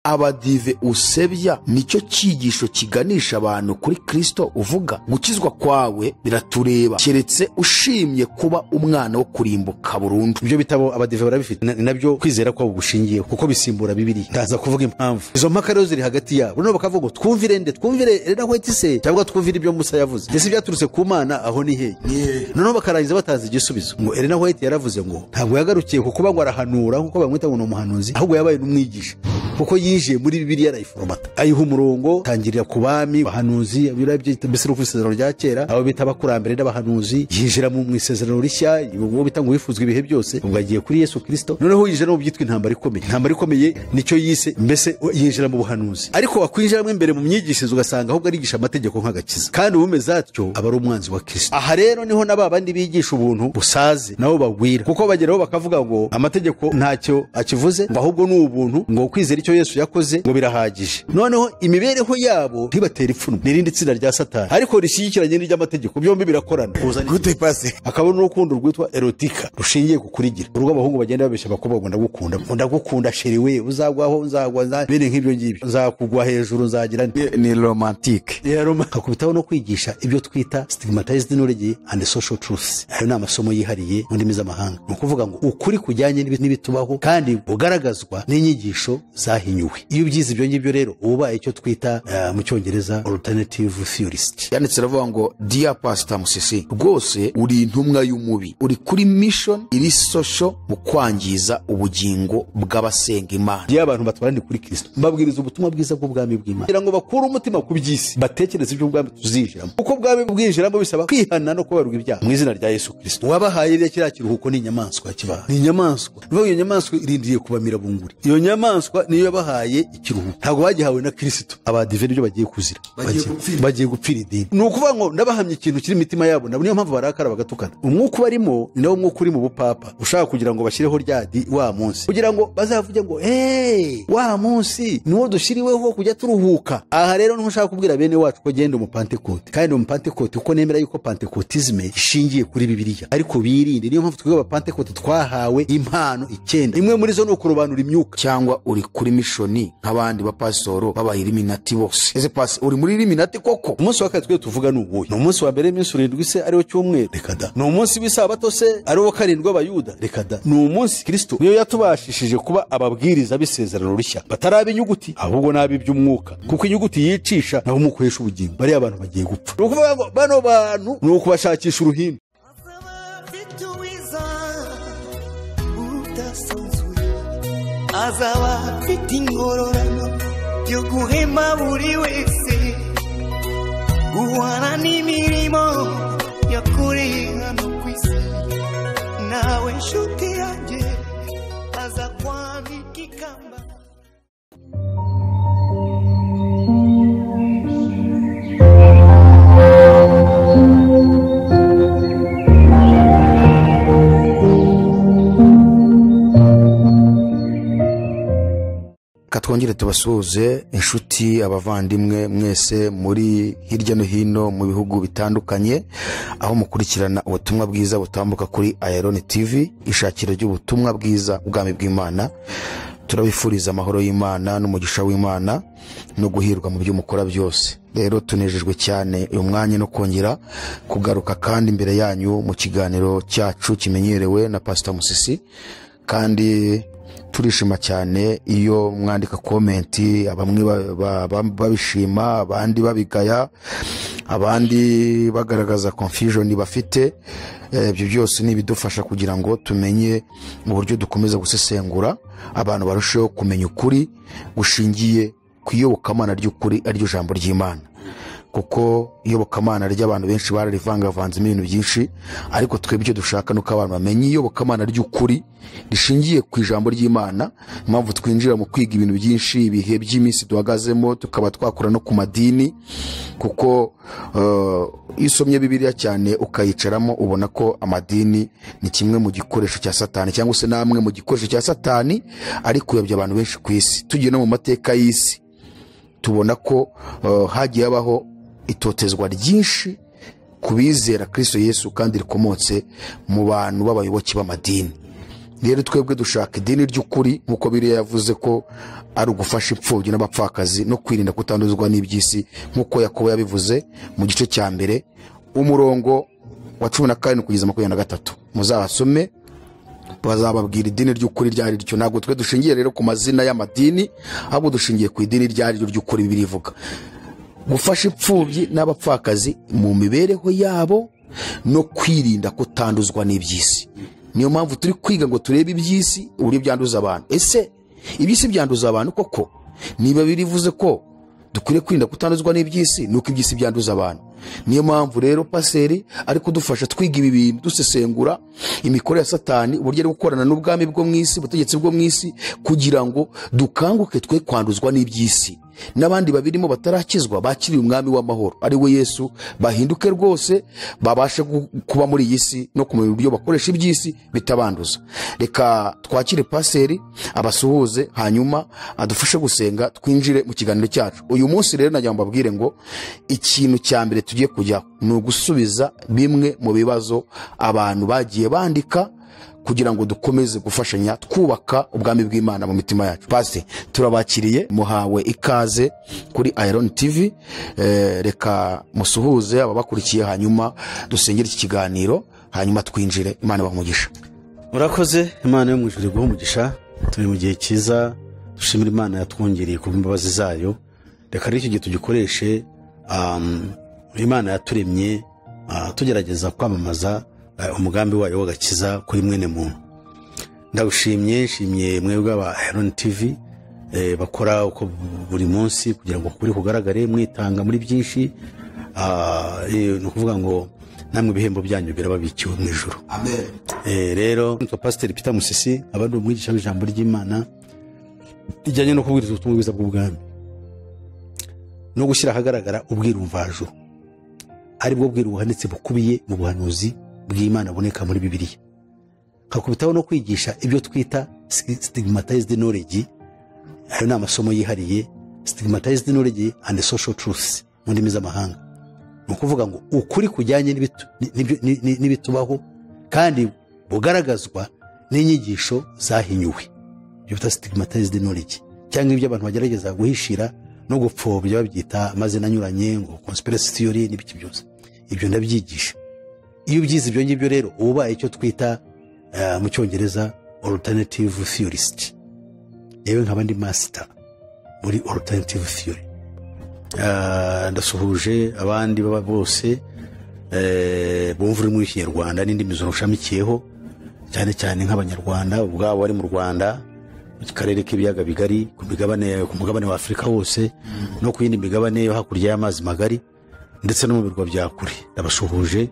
abadive usebya nicyo cyigisho kiganisha abantu kuri Kristo uvuga? Gukizwa kwawe biratureba keretse ushimye kuba umwana wo kurimbuka burundu. Ibyo bitabo abadive barabifite, nabyo kwizera kwabo gushingiye kuko bisimbura Bibiliya. Ndaza kuvuga impamvu izo mpaka rero ziri hagati yabo. Noneho bakavuga ngo twumvire Ellen White se cyangwa twumvire ibyo Musa yavuze. Ese byaturutse ku Mana aho ni he? Noneho bakarangiza batanze igisubizo ngo Ellen White yaravuze ngo ntabwo yagarukiye ku kuba ngo arahanura kuko bamwita ngo ni umuhanuzi, ahubwo yabaye n'umwigisha kuko yinjiye muri Bibiliya arayiforomata, ayiha umurongo, tangirira ku bami, bahanuzi, birabyo mbese ku isezerano rya kera abo bita abakurambere n'abahanuzi, yinjira mu isezerano rishya ubwo bita ngo wifuzwe ibihe byose, ubwo agiye kuri Yesu Kristo. Noneho yinjira mu byitwa intambara ikomeye nicyo yise, mbese yinjira mu buhanuzi. Ariko wakwinjiramo imbere mu myigishirize ugasanga ahubwo arigisha amategeko nk'agakiza, kandi ubumeze atyo aba ari umwanzi wa Kristo. Aha rero niho n'abandi bigisha ubuntu busaze nabo bagwira, kuko bageraho bakavuga ngo amategeko ntacyo akivuze, ngo ahubwo ni ubuntu, ngo kwizera icyo Yesu yakoze ngo birahagije. Noneho imibereho yabo ntibatera ipfunwe n'irindi tsinda rya Satani ariko rishyigikiranye n'iry'amategeko, byombi birakorana. Gute pase akaba n'urukundo rwitwa erotika rushingiye ku kurigira, urwo abahungu bagenda babeshya abakobwa ngo ndagukunda sheri we, uzagwaho nzagwa bene nk'ibyo ngibyo, nzakugwa hejuru, nzagira ni romantique. Hakubitaho no kwigisha ibyo twita stigmatized knowledge and social truths. Ayo ni amasomo yihariye mu ndimi z'amahanga, ni ukuvuga ngo ukuri kujyanye n'ibitubaho kandi ugaragazwa n'inyigisho zahinyuwe. Iyo ubyize ibyo ngibyo rero ubaye icyo twita mu cyongereza alternative theorist. Yanditse aravuga ngo dear Pastor Musisi, rwose uri intumwa y'umubi, uri kuri mission iri social mu kwangiza ubugingo bw'abasenga Imana. Iyo abantu batwarani kuri Kristo mbabwiriza ubutumwa bwiza bw'ubwami bw'Imana kugira ngo bakure umutima ku by'isi, batekereze ibyo ubwami tuzinjiramo, kuko ubwami bwinjiramo bisaba kwihana no kubarwa ibyaha mu izina rya Yesu Kristo. Wabahaye rero kiriya kiruhuko ni inyamaswa kibaha, ni inyamaswa. Niyo nyamaswa irindiye kubamira bunguri, iyo nyamaswa niyo yabahaye ikiruhuko, ntabwo bagihawe na Kristo. Abadive nibyo bagiye kuzira, bagiye gupfira idini. Ni ukuvuga ngo ndabahamya ikintu kiri imitima yabo, niyo mpamvu barakara bagatukana. Umwuka barimo ni nawo mwuka uri mu bupapa, ushaka kugira ngo bashyireho ryadi wa munsi, kugira ngo bazavuge ngo wa munsi niwo dushiriweho kujya turuhuka. Aha rero ntushaka kubwira bene wacu ko genda umupantekote, kandi umupantekote uko nemera yuko pantekotisme ishingiye kuri Bibiliya, ariko birinde. Niyo mpamvu twebwe abapantekote twahawe impano 9, imwe muri zo ni ukurobanura imyuka. Cyangwa uri kuri mishoni nk'abandi bapasitoro b'Illuminati bose. Ese pasi uri muri Illuminati koko? Umunsi wa kabiri tuvuga ni uwuhe? Ni umunsi wa mbere w'iminsi 7 se ariwo cyumweru? Reka da. Ni umunsi w'isabato se ariwo 7 w'Abayuda? Reka da. Ni umunsi Kristo niyo yatubashishije kuba ababwiriza b'isezerano rishya, bataraba inyuguti ahubwo nabi by'umwuka, kuko inyuguti yicisha naho umukwesha ubugingo. Bari abantu bagiye gupfa. Ni ukuvuga ngo bano bantu ni ukubashakisha uruhimbi. Azaba afite ingororano yo guhema buri wese, guhana n'imirimo yakoreye hano ku isi. Nawe nshuti yanjye aza kwambika ikamba. Twongere tubasuhuze inshuti abavandimwe mwese muri hirya no hino mu bihugu bitandukanye, aho mukurikirana ubutumwa bwiza butambuka kuri Iron TV, ishakiro ry'ubutumwa bwiza ubwami bw'Imana. Turabifuriza amahoro y'Imana n'umugisha w'Imana no guhirwa mu byo mukora byose. Rero tunejejwe cyane uyu mwanya no kongera kugaruka kandi imbere yanyu mu kiganiro cyacu kimenyerewe na Pastor Musisi, kandi turishima cyane iyo mwandika komenti, bamwe babishima, abandi babigaya, abandi bagaragaza confusion bafite. Ibyo byose ni bidufasha kugira ngo tumenye mu buryo dukomeza gusesengura, abantu barusheho kumenya ukuri gushingiye kuyobokamana ry'ukuri aryo jambo ry'Imana. Kuko iyobokamana ry'abantu benshi bararivangavanzemo ibintu byinshi, ariko twebwe icyo dushaka nuko abantu bamenye iyobokamana ry'ukuri rishingiye ku ijambo ry'Imana. Impamvu twinjira mu kwiga ibintu byinshi, ibihe by'iminsi duhagazemo, tukaba twakura no ku madini, kuko isomye Bibiliya cyane ukayicaramo ubona ko amadini ni kimwe mu gikoresho cya Satani, cyangwa se namwe mu gikoresho cya Satani ari kuyobya abantu benshi ku isi. Tugiye no mu mateka y'isi tubona ko hagiye habaho itotezwa ryinshi kubizera Kristo Yesu, kandi rikomotse mu bantu b'abayoboke b'amadini. rero twebwe dushaka idini ry'ukuri nk'uko Bibiliya yavuze ko ari ugufasha imfubyi n'abapfakazi no kwirinda kutanduzwa n'iby'isi, nk'uko Yakobo yabivuze mu gice cya mbere umurongo wa 14 kugeza 23. muzabasome bazababwira idini ry'ukuri ryari ryo. Ntabwo twe dushingiye rero ku mazina y'amadini, ahubwo dushingiye ku idini ryari ryo ry'ukuri. Bibiliya ivuga gufasha imfubyi n'abapfakazi mu mibereho yabo no kwirinda kutanduzwa n'iby'isi. Niyo mpamvu turi kwiga ngo turebe iby'isi uburyo byanduza abantu. Ese iby'isi byanduza abantu koko? Niba birivuze ko dukwiriye kwirinda kutanduzwa n'iby'isi, nuko iby'isi byanduza abantu. Niyo mpamvu rero paseri ari kudufasha twiga ibi bintu, dusesengura imikorere ya Satani, uburyo ari gukorana n'ubwami bwo mu isi, ubutegetsi bwo mu isi, kugira ngo dukanguke twe kwanduzwa n'iby'isi, n'abandi babirimo batarakizwa bakiriye umwami w'amahoro ari we Yesu, bahinduke rwose babashe kuba muri iyi si no kumenya uburyo bakoresha iby'isi bitabanduza. Reka twakire paseri abasuhuze, hanyuma adufashe gusenga twinjire mu kiganiro cyacu uyu munsi. Rero najya mbabwire ngo ikintu cya mbere tugiye kujya ni ugusubiza bimwe mu bibazo abantu bagiye bandika, kugira ngo dukomeze gufashanya twubaka ubwami bw'Imana mu mitima yacu. Pastor, turabakiriye, muhawe ikaze kuri Iron TV. Reka musuhuze ababakurikiye, hanyuma dusengere iki kiganiro, hanyuma twinjire. Imana bamugisha. Murakoze. Imana yo mu ijuru iguhe umugisha. Turi mu gihe cyiza, dushimira Imana yatwongereye ku imbabazi zayo. Reka rero iki gihe tugikoreshe Imana yaturemye tugerageza kwamamaza umugambi wayo w'agakiza kuri mwene muntu. Ndagushimye, nshimye mwebwe aba Iron TV bakora uko buri munsi kugira ngo kuri kugaragare mwitanga muri byinshi. No kuvuga ngo namwe ibihembo byanyu birababikiwe mu ijuru. Amen. Rero nitwa Pastor Peter Musisi, abandi umwigisha w'ijambo ry'Imana rijyanye no kubwiriza ubutumwa bwiza bw'ubwami no gushyira ahagaragara ubwirumvajuru, ari bwo bwiru buhanitse bukubiye mu buhanuzi bw'Imana boneka muri Bibiliya. Hakubitaho no kwigisha ibyo twita stigmatized knowledge. Ayo ni amasomo yihariye, stigmatized knowledge and social truths mu ndimi z'amahanga. Ni ukuvuga ngo ukuri kujyanye n'ibitubaho kandi bugaragazwa n'inyigisho zahinyuwe, ibyo bita stigmatized knowledge, cyangwa ibyo abantu bagerageza guhishira no gupfobya babyita amazina anyuranye ngo conspiracy theory n'ibiki byose. Ibyo ndabyigisha. Iyo ubyize ibyo ngibyo rero ubaye icyo twita mu cyongereza alternative theorist. Yewe nk'abandi master muri alternative theory. Ndasuhuje abandi baba bose bumva ururimi rw'Ikinyarwanda n'indimi z'urushamikiyeho, cyane cyane nk'abanyarwanda ubwabo bari mu Rwanda, mu karere k'ibiyaga bigari, ku mugabane wa Afurika wose no ku yindi migabane yo hakurya y'amazi magari, ndetse no mu birwa bya kure. Ndabashuhuje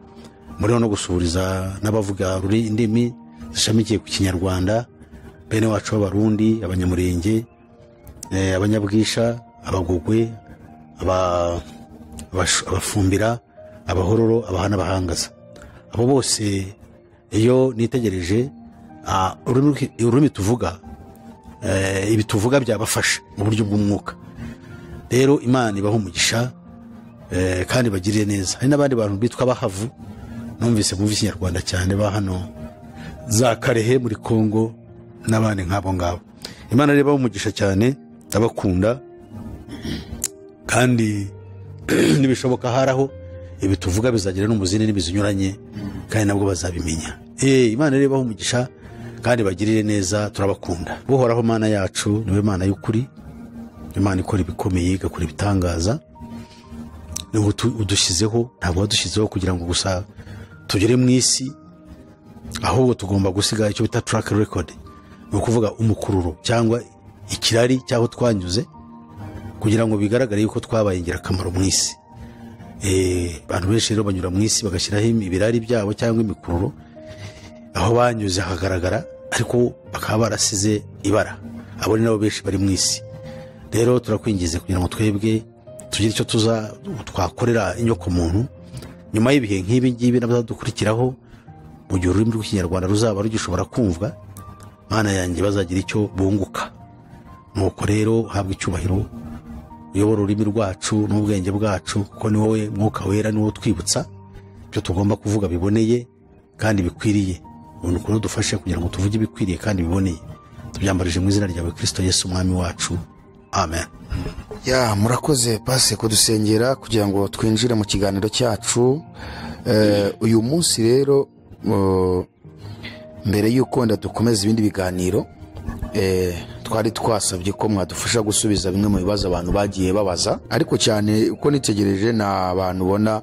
muri no gusuhuriza n'abavuga indimi zishamikiye ku Kinyarwanda, bene wacu b'Abarundi, Abanyamurenge, Abanyabwisha, Abagogwe, Abafumbira, Abahororo, Abahana, Abahangaza. Abo bose iyo nitegereje ururimi tuvuga, ibi tuvuga byabafasha mu buryo bw'umwuka. Rero Imana ibaho umugisha kandi bagirire neza. Hari n'abandi bantu bitwa Bahavu, numvise mu Kinyarwanda cyane, ba hano za Karehe muri Kongo n'abandi nk'abo ngabo. Imana rero ibaho umugisha cyane, abakunda kandi nibishoboka haraho ibi tuvuga bizagira n'umuzini n'ibizinyuranye, kandi nabwo bazabimenya. Imana rero ibaho umugisha kandi bagirire neza, turabakunda. Buhoraho Mana yacu niwe Mana y'ukuri, Imana ikora ibikomeye, igakora ibitangaza. Niwe udushyizeho, ntabwo wadushyizeho kugira ngo gusa tugere mu isi, ahubwo tugomba gusiga icyo bita track record. Ni ukuvuga umukururo cyangwa ikirari cyaho twanyuze, kugira ngo bigaragare yuko twabaye ingirakamaro mu isi. Abantu benshi rero banyura mu isi bagashyiraho ibirari byabo cyangwa imikururo, aho banyuze hagaragara, ariko bakaba barasize ibara. Abo ni nabo benshi bari mu isi. Rero turakwingize kugira ngo twebwe tugire icyo twakorera inyoko muntu nyuma y'ibihe nk'ibi ngibi n'abadukurikiraho, mu gihe ururimi rw'Ikinyarwanda ruzaba rugishobora kumvwa. Mana yanjye bazagira icyo bunguka. Nuko rero habwa icyubahiro, uyobora ururimi rwacu n'ubwenge bwacu, kuko ni wowe Mwuka Wera, ni wowe twibutsa ibyo tugomba kuvuga biboneye kandi bikwiriye. ubuntu kuri dufashe kugira ngo tuvuge ibikwiriye kandi biboneye, tubyambarije mu izina ryawe Kristo Yesu umwami wacu, amen. Ya, murakoze pase kudusengera kugira ngo twinjire mu kiganiro cyacu. Uyu munsi rero mbere y'uko wenda dukomeza ibindi biganiro, twari twasabye ko mwadufasha gusubiza bimwe mu bibazo abantu bagiye babaza, ariko cyane uko nitegereje ni abantu ubona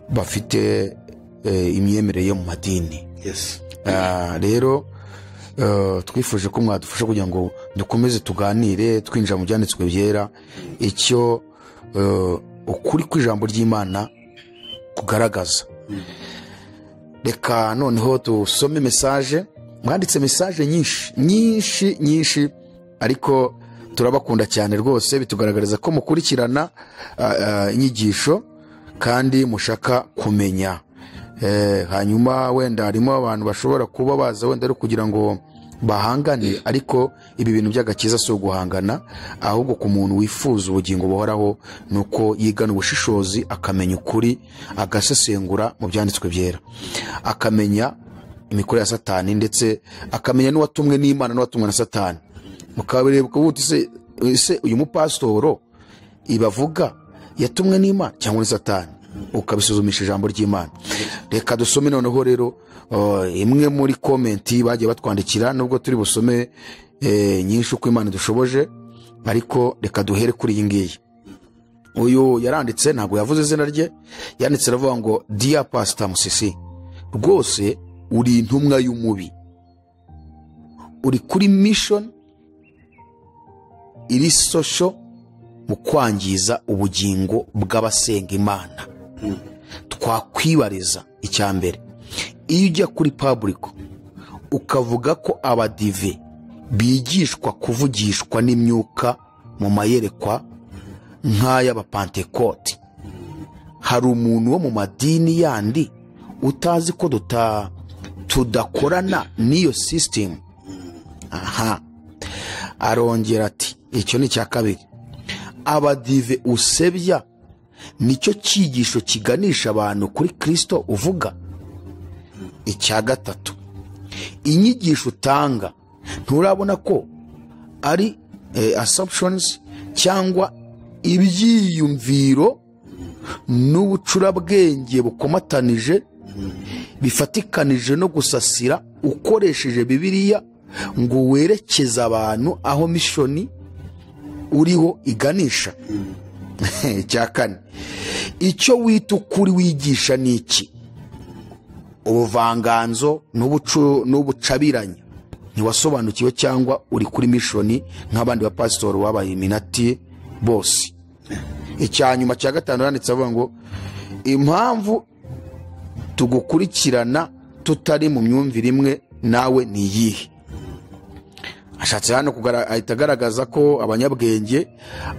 bafite imyemerere yo mu madini. Yes. Rero twifuje ko mwadufasha kugira ngo dukomeze tuganire twinjira mu byanditswe byera, icyo ukuri kw'ijambo ry'Imana kugaragaza. Reka noneho dusome message. Mwanditse message nyinshi, ariko turabakunda cyane rwose, bitugaragariza ko mukurikirana inyigisho kandi mushaka kumenya. Hanyuma wenda harimo abantu bashobora kuba baza wenda ari kugira ngo bahangane, ariko ibi bintu by'agakiza si uguhangana, ahubwo ku muntu wifuza ubugingo buhoraho nuko yigana ubushishozi, akamenya ukuri, agasesengura mu byanditswe byera, akamenya imikorere ya Satani, ndetse akamenya n'uwatumwe n'Imana n'uwatumwe na Satani. Mukabireba ubuti se uyu mupasitoro ibavuga yatumwe n'Imana cyangwa ni Satani, ukabisuzumisha ijambo ry'Imana. Reka dusome noneho rero imwe muri komenti bagiye batwandikira, nubwo turi busome nyinshi uko Imana dushoboje, ariko reka duhere kuri iyi ngiyi. Uyu yaranditse, ntabwo yavuze izina rye, yanditse aravuga ngo Dear Pastor Musisi, rwose uri intumwa y'umubi, uri kuri mission iri social mu kwangiza ubugingo bw'abasenga Imana. Twakwibariza icya mbere, iyo ujya kuri public ukavuga ko abadive bigishwa kuvugishwa n'imyuka mu mayerekwa nk'ay'abapantekote, hari umuntu wo mu madini yandi utazi ko tudakorana n'iyo system? Aha, arongera ati icyo ni icya kabiri, abadive usebya nicyo cyigisho kiganisha abantu kuri Kristo uvuga? Icya gatatu, inyigisho utanga nturabona ko ari assumptions cyangwa ibyiyumviro n'ubucurabwenge bukomatanije bifatikanije no gusasira ukoresheje Bibiliya ngo werekeze abantu aho mishoni uriho iganisha? Icya kane, icyo wita ukuri wigisha ni iki? Ubuvanganzo n'ubucabiranya ntiwasobanukiwe, cyangwa uri kuri mishoni nk'abandi bapasitori wabaye iminati bose? Icya nyuma cya gatanu yanditse avuga ngo impamvu tugukurikirana tutari mu myumvire imwe nawe ni iyihe? Ashatse hano ahita agaragaza ko abanyabwenge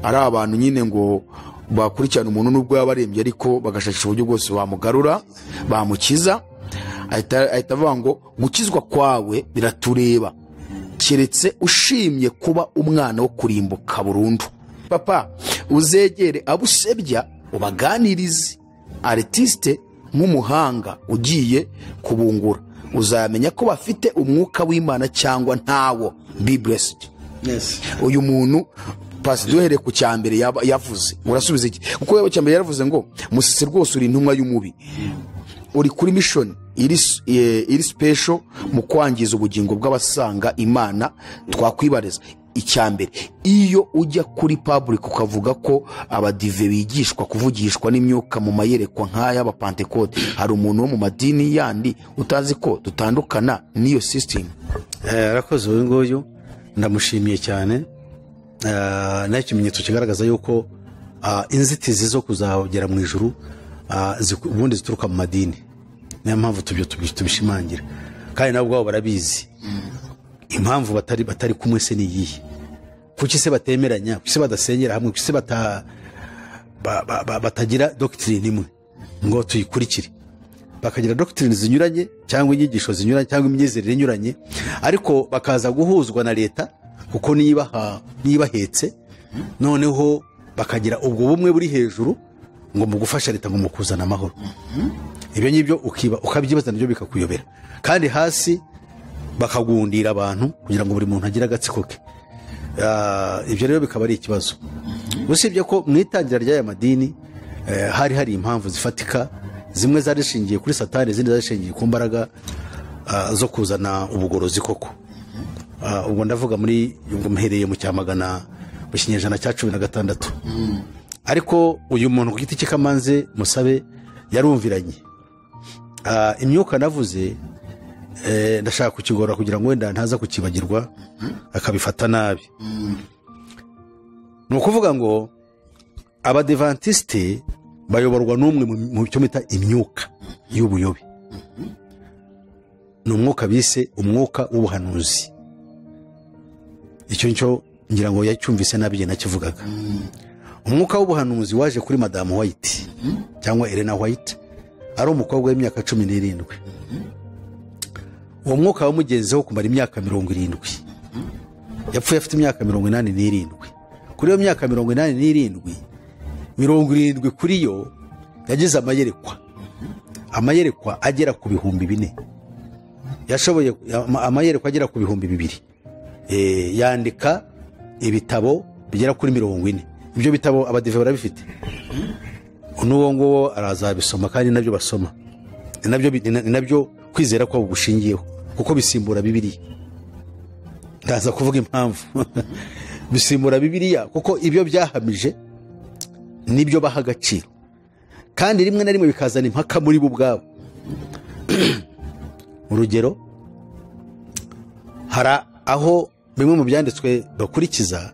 ari abantu nyine ngo bakurikirana umuntu nubwo yaba arembye, ariko bagashakisha uburyo bwose bamugarura, bamukiza. Ahita avuga ngo gukizwa kwawe biratureba, keretse ushimye kuba umwana wo kurimbuka burundu. Papa, uzegere abusebya ubaganirize. Artiste nk'umuhanga ugiye kubungura, uzamenya ko bafite umwuka w'Imana cyangwa ntawo. Be blessed. Yes. Uyu muntu pasi duhere ku cyambere yavuze, urasubiza iki? Kuko yabo cyambere yaravuze ngo Musisi rwose uri intumwa y'umubi, uri kuri mission iri special mu kwangiza ubugingo bw'abasanga Imana. Twakwibariza icyambere, iyo ujya kuri public ukavuga ko abadive bigishwa kuvugishwa n'imyuka mu mayerekwa nk'ay'abapantekote, hari umuntu wo mu madini yandi utazi ko dutandukana n'iyo system? Arakoze uyu nguyu, ndamushimiye cyane. Nayo ikimenyetso kigaragaza yuko inzitizi zo kuzagera mu ijuru ubundi zituruka mu madini. Niyo mpamvu tubishimangira, kandi nabo ubwabo barabizi impamvu batari kumwe se ni iyihe. Kuki se batemeranya? Kuki se badasengera hamwe? Kuki se batagira doctrine imwe ngo tuyikurikire? Bakagira doctrine zinyuranye cyangwa inyigisho zinyuranye cyangwa imyizerere inyuranye, ariko bakaza guhuzwa na leta kuko niba hetse, noneho bakagira ubwo bumwe buri hejuru ngo mu gufasha leta ngo mu kuzana amahoro. Ibyo ngibyo ukabyibaza nabyo bikakuyobera, kandi hasi bakagundira abantu kugira ngo buri muntu agire agatsiko ke. Ibyo rero bikaba ari ikibazo. Usibye ko mu itangira ry'aya madini hari impamvu zifatika, zimwe zari zishingiye kuri satani, izindi zari zishingiye ku mbaraga zo kuzana ubugorozi koko. Ubwo ndavuga mhereye mu cyamagana mu kinyejana cya 16. Ariko uyu muntu ku giti cye Kamanze Musabe yarumviranye. Imyuka navuze ndashaka kukigora kugira ngo wenda ntaza kukibagirwa akabifata nabi. Ni ukuvuga ngo abadivantiste bayoborwa n'umwe mu cyo bita imyuka y'ubuyobe. Ni umwuka bise umwuka w'ubuhanuzi. Icyo nicyo ngira ngo yacyumvise nabi nakivugaga. Umwuka w'ubuhanuzi waje kuri Madame White cyangwa Elena White, ari umukobwa w'imyaka 17. Uwo mwuka wamugenzeho kumara imyaka 70. Yapfuye afite imyaka 87. Kuri iyo myaka 87, 70 kuri yo yagize amayerekwa agera ku 4,000. Yashoboye amayerekwa agera ku 2,000. Yandika ibitabo bigera kuri 40. Ibyo bitabo abadive barabifite. N'uwo ngo arazabisoma kandi nabyo basoma. Nabyo kwizera ko gushingiyeho kuko bisimbura Bibiliya. Ndaza kuvuga impamvu. Bisimbura Bibiliya kuko ibyo byahamije nibyo baha agaciro, kandi rimwe na rimwe bikazana impaka muri bo ubwabo. Urugero, hari aho bimwe mu byanditswe bakurikiza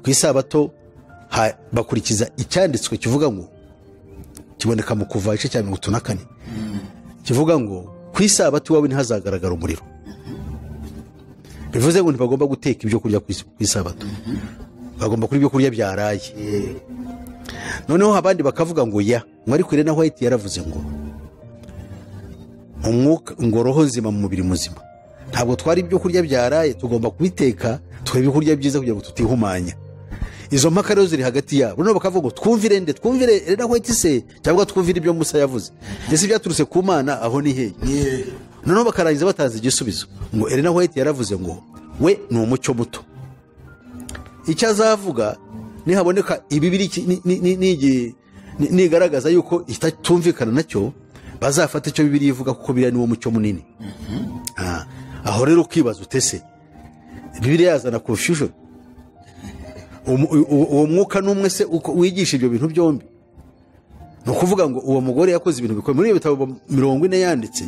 ku isabato, bakurikiza icyanditswe kivuga ngo, kiboneka mu Kuva igice cya 34, kivuga ngo ku isabato iwawe ntihazagaragara umuriro. Bivuze ngo ntibagomba guteka ibyo kurya ku isabato, bagomba kuri ibyo kurya byaraye. Noneho abandi bakavuga ngo ariko Elena White yaravuze ngo umwuka ngo roho nzima mu mubiri muzima, ntabwo twari ibyo kurya byaraye, tugomba kubiteka tukaba ibyo kurya byiza kugira ngo tutihumanya. Izo mpaka rero ziri hagati yabo. Noneho bakavuga ngo twumvire Elena White se cyangwa twumvire ibyo Musa yavuze. Ese byaturutse ku Mana aho ni hehe? Noneho bakarangiza batanze igisubizo ngo Elena White yaravuze ngo we ni umucyo muto. Icyo azavuga nihaboneka ibibiri nigaragaza yuko itatumvikana nacyo, bazafata icyo Bibiliya ivuga kuko Bibiliya ni wo mucyo munini. Aho rero ukibaza utese Bibiliya yazana confusion. Uwo mwuka n'umwe se wigisha ibyo bintu byombi? Ni ukuvuga ngo uwo mugore yakoze ibintu bikomeye. Muri ibyo bitabo 40 yanditse,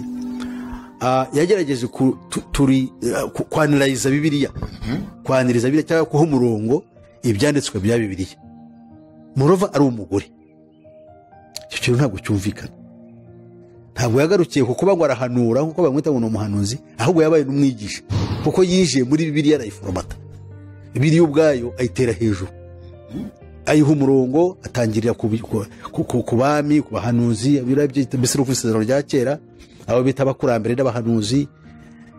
yagerageje kwaniriza Bibiliya, cyangwa kuha umurongo ibyanditswe bya Bibiliya. Murova ari umugore. Icyo kintu ntabwo cyumvikana. Ntabwo yagarukiye kuko ngo arahanura kuko bamwita ngo ni umuhanuzi, ahubwo yabaye n'umwigisha kuko yinjiye muri Bibiliya arayiforomata. Bibiliya ubwayo ayitera hejuru, ayiha umurongo, atangirira ku bami, ku bahanuzi, mbese no ku isezerano rya kera, abo bita abakurambere n'abahanuzi.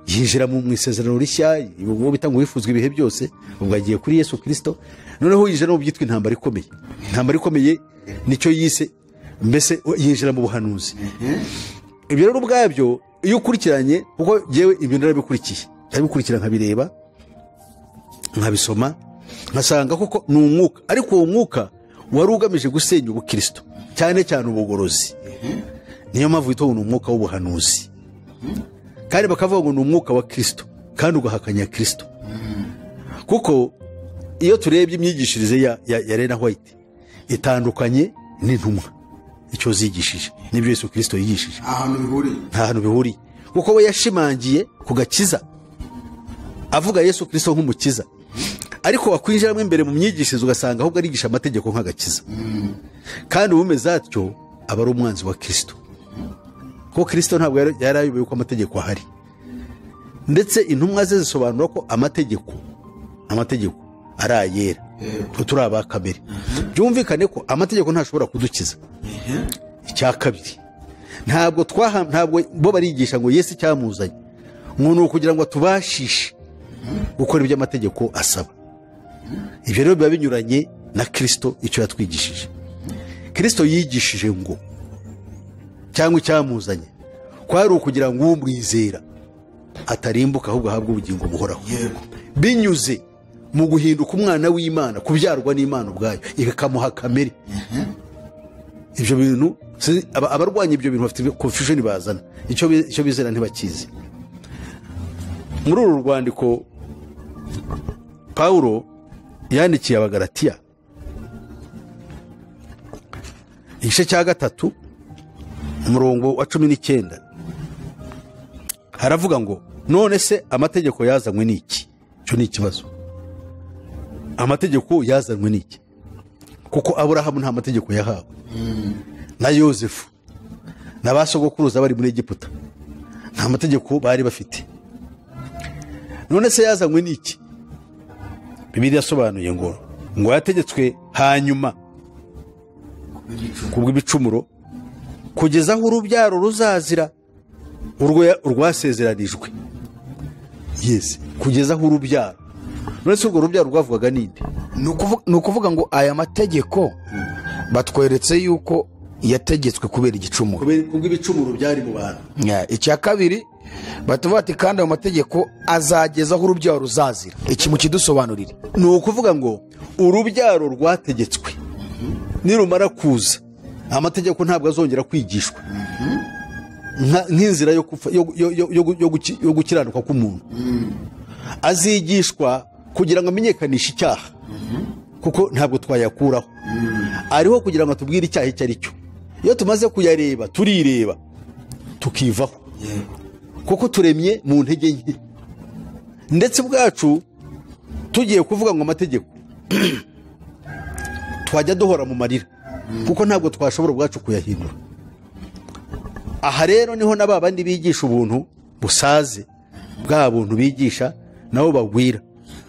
Yinjira mu isezerano rishya, uwo bita ngo wifuzwa ibihe byose, ubwo agiye kuri Yesu Kristo. Noneho yinjira no byitwa intambara ikomeye. Intambara ikomeye nicyo yise, mbese yinjira mu buhanuzi. Ibyo rero ubwabyo iyo ukurikiranye, kuko jewe ibyo narabikurikira nkabireba, nkabisoma, nkasanga koko ni umwuka, ariko uwo mwuka wari ugamije gusenya ubukristo, cyane cyane ubugorozi. Niyo mpamvu witwa ni umwuka w'ubuhanuzi, kandi bakavuga ngo ni umwuka wa Kristo, kandi ugahakanya Kristo. Kuko iyo turebye imyigishirize ya Elena White itandukanye n'intumwa, icyo zigishije n'ibyo Yesu Kristo yigishije nta hantu bihuriye. Kuko we yashimangiye ku gakiza, avuga Yesu Kristo nk'umukiza, ariko wakwinjiramo imbere mu myigishirize ugasanga ahubwo arigisha amategeko nk'agakiza. Kandi ubumeze atyo aba ari umwanzi wa Kristo, kuko Kristo ntabwo yari ayoboye ko amategeko ahari. Ndetse intumwa ze zisobanura ko amategeko ari ayera, turi aba kamere. Byumvikane ko amategeko ntashobora kudukiza. Icya kabiri, ntabwo bo barigisha ngo Yesu cyamuzanye umuntu kugira ngo tubashishe gukora ibyo amategeko asaba. Ibyo rero biba binyuranye na Kristo icyo yatwigishije. Kristo yigishije ngo cyangwa icyamuzanye kwari ukugira ngo umwizera atarimbuka ahubwo ahabwe ubugingo buhoraho, binyuze mu guhinduka umwana w'Imana, kubyarwa n'Imana ubwayo ikamuha kamere. Ibyo bintu abarwanya ibyo bintu bafite confusion bazana, icyo bizera ntibakizi. Muri uru rwandiko Pawulo yandikiye Abagalatiya igice cya 3 umurongo wa 19 haravuga ngo none se amategeko yazanywe n'iki? Cyo ni ikibazo. Amategeko yazanywe n'iki? Kuko Aburahamu nta mategeko yahawe, na Yosefu n'abasogokuruza bari muri Egiputa nta mategeko bari bafite. None se yazanywe n'iki? Bibiliya yasobanuye ngo yategetswe hanyuma kubw'ibicumuro kugeza aho urubyaro ruzazira urwasezeranijwe. Yes, kugeza aho urubyaro. None se urwo rubyaro rwavugaga ninde? Ni ukuvuga ngo aya mategeko batweretse yuko yategetswe kubera igicumuro, kubw'ibicumuro byari mu bantu. Icya kabiri batuvuga ati kandi ayo mategeko azageza aho urubyaro ruzazira. Iki mu kidusobanurire ni ukuvuga ngo urubyaro rwategetswe nirumara kuza amategeko ntabwo azongera kwigishwa nk'inzira yo gukiranuka k'umuntu. Azigishwa kugira ngo amenyekanishe icyaha, kuko ntabwo twayakuraho. Ariho kugira ngo tubwire icyaha icyo ari cyo. Iyo tumaze kuyareba turireba tukivaho, kuko turemye mu ntege nke. Ndetse ubwacu tugiye kuvuga ngo amategeko twajya duhora mu marira, kuko ntabwo twashobora ubwacu kuyahindura. Aha rero niho na babandi bigisha ubuntu busaze, bwa buntu bigisha nabo bagwira,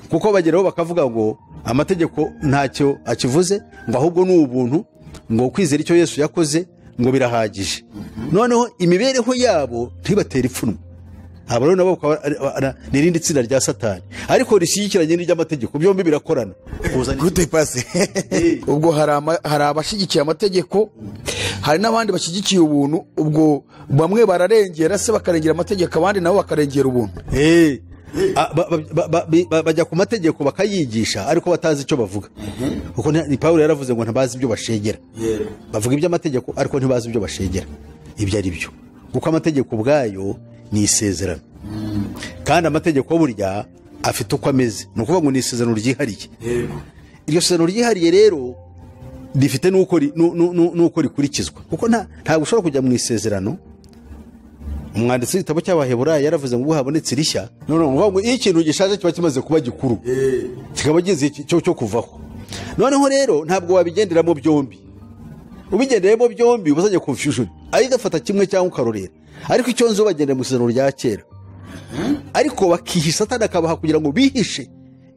kuko bageraho bakavuga ngo amategeko ntacyo akivuze, ngo ahubwo ni ubuntu, ngo kwizera icyo Yesu yakoze ngo birahagije. Noneho imibereho yabo ntibatera ipfunwe. Aba rero nabo n'irindi tsinda rya Satani, ariko rishyigikiranye n'iry'amategeko, byombi birakorana. Gute pase? Ubwo hari abashyigikiye amategeko, hari n'abandi bashyigikiye ubuntu. Ubwo bamwe bararengera se bakarengera amategeko, abandi nabo bakarengera ubuntu. Bajya ku mategeko bakayigisha ariko batazi icyo bavuga, kuko ni Pawulo yaravuze ngo ntabazi ibyo bashegera. Bavuga iby'amategeko ariko ntibazi ibyo bashegera ibyo ari byo, kuko amategeko ubwayo ni isezerano, kandi amategeko burya afite uko ameze. Ni ukuvuga ngo ni isezerano ryihariye. Iryo sezerano ryihariye rero rifite n'uko rikurikizwa, kuko ntabwo ushobora kujya mu isezerano. Umwanditsi w'igitabo cy'Abaheburayo yaravuze ngo habonetse rishya, none ngo iyo ikintu gishaje kiba kimaze kuba gikuru, kikaba gize cyo kuvaho. Noneho rero ntabwo wabigenderamo byombi. Ubigenderemo byombi ubazanye confusion, ahita afata kimwe cyangwa ukarorera. Ariko icyo nzo bagenda mu isezerano rya kera, ariko bakihisha Satani akabaha kugira ngo bihishe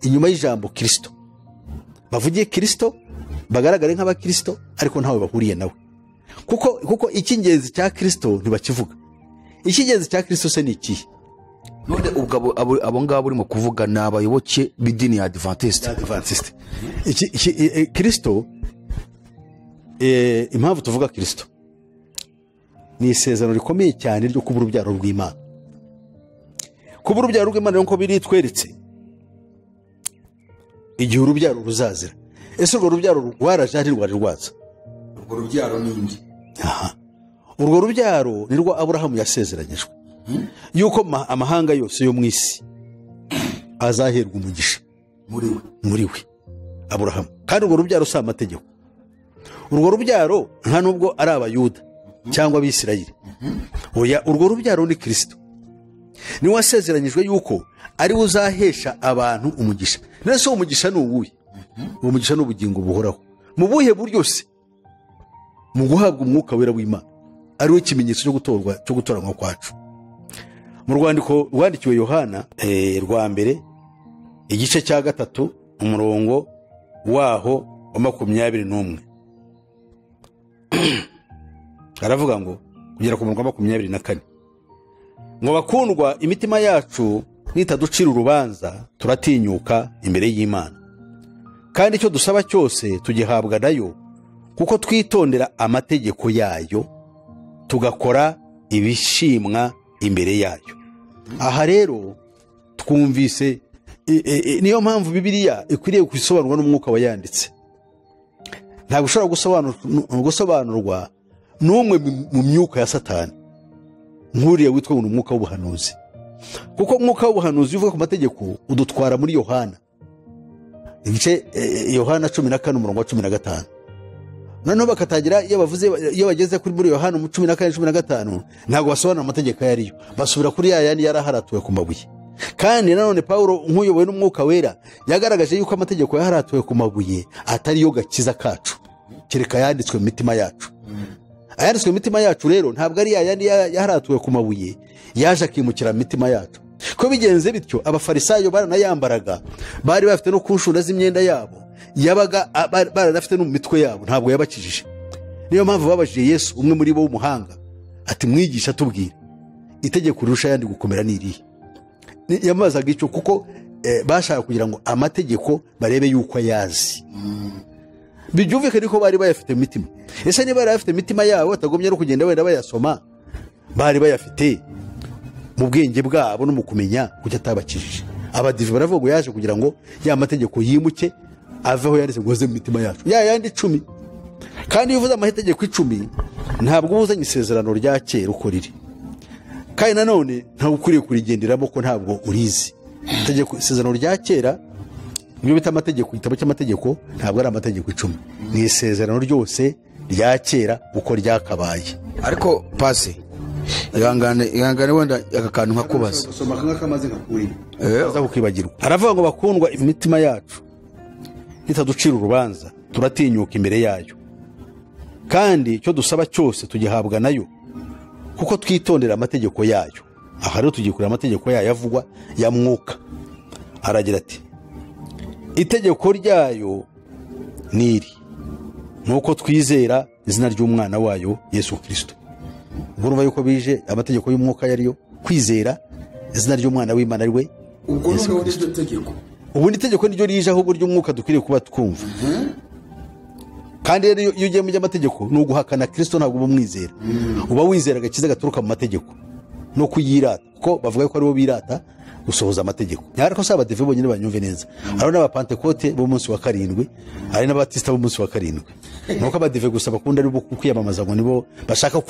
inyuma y'ijambo Kristo, bavugiye Kristo, bagaragare nk'abakristo ariko ntawe bahuriye nawe, kuko icy'ingenzi cya Kristo ntibakivuga. Icy'ingenzi cya Kristo se ni ikihe? None ubwo abo ngabo urimo kuvuga ni abayoboke b'idini ya Adventiste. Kristo, impamvu tuvuga Kristo ni isezerano rikomeye cyane ryo kuba urubyaro rw'Imana. Kuba urubyaro rw'Imana nko biritweretse igihe urubyaro ruzazira. Ese urwo rubyaro rwaraje ari rwari rwaza? Urwo rubyaro ni indi. Urwo rubyaro ni rwo Aburahamu yasezeranyijwe yuko amahanga yose yo mu isi azaherwa umugisha muri we Aburahamu. Kandi urwo rubyaro si amategeko. Urwo rubyaro nta nubwo ari Abayuda cyangwa Abisirayeli. Oya, urwo rubyaro ni Kristo. Ni wasezeranyijwe yuko ari uzahesha abantu umugisha. Nese uwo umugisha ni uwuhe? Uwo mugisha ni ubugingo buhoraho. Mu buhe buryo se? Mu guhabwa umwuka wera w'Imana, ari we kimenyetso cyo gutoranywa kwacu. Mu rwandiko rwandikiwe Yohana rwa mbere igice cya 3 umurongo waho wa 21 aravuga ngo kugera ku murongo wa 24 ngo bakundwa, imitima yacu nitaducira urubanza turatinyuka imbere y'Imana, kandi icyo dusaba cyose tugihabwa nayo kuko twitondera amategeko yayo tugakora ibishimwa imbere yayo. Aha rero twumvise niyo mpamvu Bibiliya ikwiriye gusobanurwa n'umwuka wayanditse. Ntabwo ushobora gusobanurwa n'umwe mu myuka ya Satani nk'uriya witwa umwuka w'ubuhanuzi, kuko umwuka w'ubuhanuzi uvuga ku mategeko udutwara muri Yohana igice Yohana 14:15. Noneho bakatangira iyo bageze kuri muri Yohana 14:15 ntabwo basobanura amategeko yariyo, basubira kuri yandi yaraharatuwe ku mabuye. Kandi nanone Paulo nk'uyobowe n'umwuka wera yagaragaje yuko amategeko yaharatuwe ku mabuye atari yo gakiza kacu, kereka yanditswe mu mitima yacu. Ayanditswe mu mitima yacu rero ntabwo ari yandi yaharatuwe ku mabuye yaje akimukira mu mitima yacu. Ko bigenze bityo abafarisayo baranayambaraga, bari bafite no kunshunda z'imyenda yabo, yabaga baranafite no mu mitwe yabo, ntabwo yabakijije. Niyo mpamvu babajije Yesu, umwe muri bo w'umuhanga, ati mwigisha tubwire itegeko rirusha yandi gukomera n'irihe. Yamazaga icyo kuko bashaka kugira ngo amategeko barebe yuko yazi. Bibyumvikane ko bari bayafite mu mitima. Ese niba bari bafite imitima yabo batagomye no kugenda wenda bayasoma, bari bayafite mu bwenge bwabo no mu kumenya kujya atabakijije. Abadive baravuga ngo yaje kugira ngo ya mategeko yimuke aveho yanditse ngoze mu mitima yacu, yandi 10. Kandi iyo uvuze amategeko 10 ntabwo ubuzanye isezerano rya kera uko riri, kandi nanone ntabwo ukuriye kurigenderamo ko ntabwo urizi. Itegeko isezerano rya kera ibyo bita amategeko, igitabo cy'amategeko ntabwo ari amategeko 10, ni isezerano ryose rya kera uko ryakabaye. Ariko pasi ihangane wenda aka kantu nkakubaza, soma kamaze nkakuri aza kukibagirwa. Aravuga ngo bakundwa, imitima yacu itaducira urubanza, turatinyuka imbere yayo, kandi icyo dusaba cyose tugihabwa nayo, kuko twitondera amategeko yayo. Aha rero tugikurira amategeko yayo avugwa ya mwuka. Aragira ati itegeko ryayo niri, nuko twizera izina ry'umwana wayo Yesu Kristo. Urumva yuko bije amategeko y'umwuka yariyo kwizera izina ry'umwana w'Imana ariwe Yesu Kristo. Ubundi itegeko niryo rije ahubwo ry'umwuka dukwiriye kuba twumva. Kandi iyo ugiye mu by'amategeko ni uguhakana Kristo, ntabwo bumwizera. Uba wizera agakiza gaturuka mu mategeko no kuyirata, kuko bavuga ko aribo birata gusohoza amategeko. Nyariko saba Abadive bonyine banyumve neza, ari n'abapantekote bo munsi wa 7, ari n'abatista bo munsi wa 7. Nuko Abadive gusa bakunda ari bo kwiyamamaza ngo nibo bashaka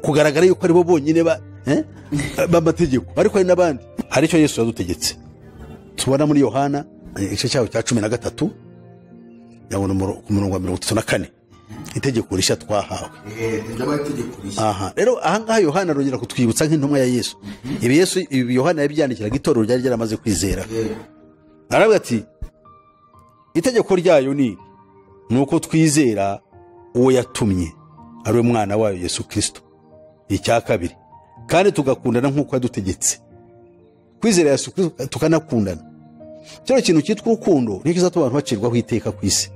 kugaragara yuko ari bo bonyine b'amategeko, ariko hari n'abandi. Hari icyo Yesu yadutegetse tubona muri Yohana igice cyaho cya 13 yabona ku murongo wa 34, itegeko rishya twahawe. Aha rero aha ngaha Yohana arongera kutwibutsa nk'intumwa ya Yesu. Ibi Yohana yabyandikiraga itorero ryari ryaramaze kwizera. Aravuga ati itegeko ryayo ni nuko twizera uwo yatumye ari we mwana wayo Yesu Kristo. Icya kabiri, kandi tugakundana nk'uko yadutegetse. Kwizera Yesu Kristo tukanakundana, cyo kintu cyitwa urukundo ni kizatuma abantu bacirwaho iteka ku isi.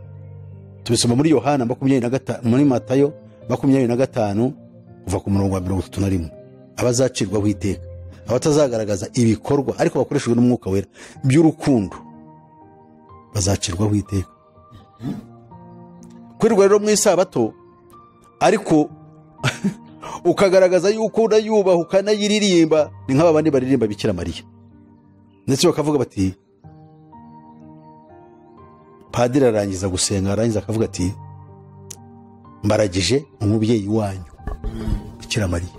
Tubisoma muri Yohana 25, muri Matayo 25 kuva ku murongo wa 31. Abazacirwaho iteka abatazagaragaza ibikorwa ariko bakoreshejwe n'umwuka wera by'urukundo bazacirwaho iteka. Kwirwa rero mu isabato ariko ukagaragaza yuko urayubaha ukanayiririmba, ni nk'aba bandi baririmba Bikira Mariya, ndetse bakavuga bati padiri arangiza gusenga, arangiza akavuga ati mbaragije umubyeyi wanyu Bikira Mariya,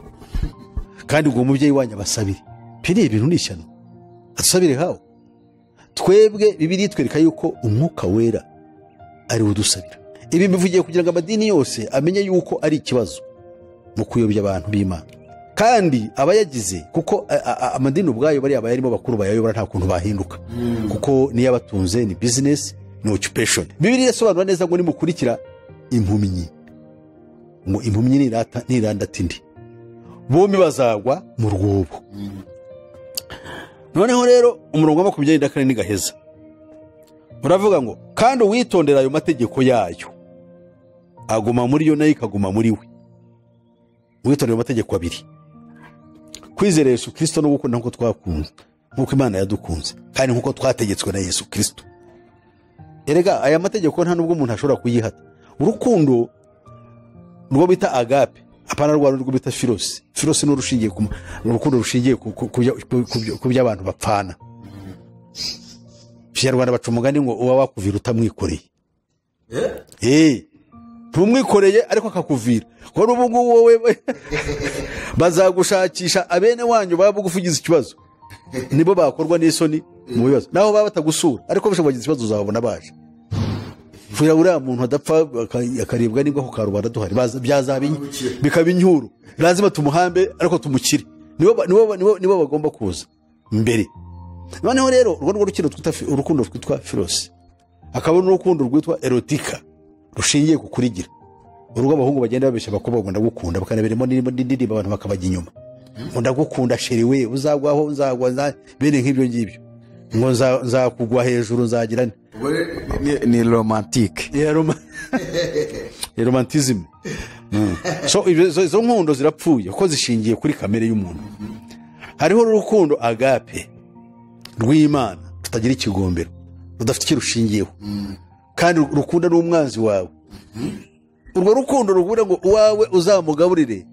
kandi ubwo umubyeyi wanyu abasabire. Pire ibintu nishyano asabire hawo. Twebwe Bibiliya itwereka yuko umwuka wera ari udusabira. Ibi bivugiye kugira ngo amadini yose amenye yuko ari ikibazo mu kuyobya abantu b'Imana, kandi abayagize, kuko amadini ubwayo bari abayarimo bakuru bayayobora nta kuntu bahinduka, kuko niyo abatunze ni business, ni occupation. Bibiliya isobanura neza ngo nimukurikira impumyi, ngo impumyi nirandata indi, bombi bazagwa mu rwobo. Noneho rero umurongo wa 24 ni gaheza, uravuga ngo kandi uwitondera ayo mategeko yayo aguma muri yo nayo ikaguma muri we. Witondera amategeko abiri: kwizera Yesu Kristo no gukunda nkuko twakunze, nkuko Imana yadukunze, kandi nkuko twategetswe na Yesu Kristo. Erega aya mategeko nta nubwo umuntu ashobora kuyihata. urukundo rwo bita agape apana rwo bita filosi. Filosi n'urushingiye ku urukundo rushingiye ku by'abantu bapfana. Kinyarwanda baca umugani ngo uba wakuvira utamwikoreye. Ntumwikoreye ariko akakuvira. Ko ubu ngubu wowe bazagushakisha abene wanyu baba bugufugiza ikibazo. Nibo bakorwa n'isoni mu bibazo. Naho baba batagusura ariko bishobogiza ikibazo uzabona baje. Fuira uriya muntu adapfa akaribwa nibwo ku karubanda duhari byazabinye bikaba inyuru. Lazima tumuhambe ariko tumukire. Nibo bagomba kuza mbere. Noneho rero urwo rukino twita urukundo twitwa filosi. Akaba n'urukundo rwitwa erotika rushingiye ku kurigira. Urugo abahungu bagenda babeshya bakobwa ngo ndagukunda bakanaberemo n'indirimbo abantu bakabajya inyuma. Ngo ndagukunda sheri we uzagwaho uzagwa bene nk'ibyo ngibyo. Ngo nzakugwa hejuru nzagira ni romantique. Romantism. So izo nkundo zirapfuye ko zishingiye kuri kamere y'umuntu. Hariho urukundo agape rw'Imana tutagira ikigombero rudafite kirushingiyeho kandi rukunda n'umwanzi wawe. Urwo rukundo rugura ngo uwawe uzamugaburire,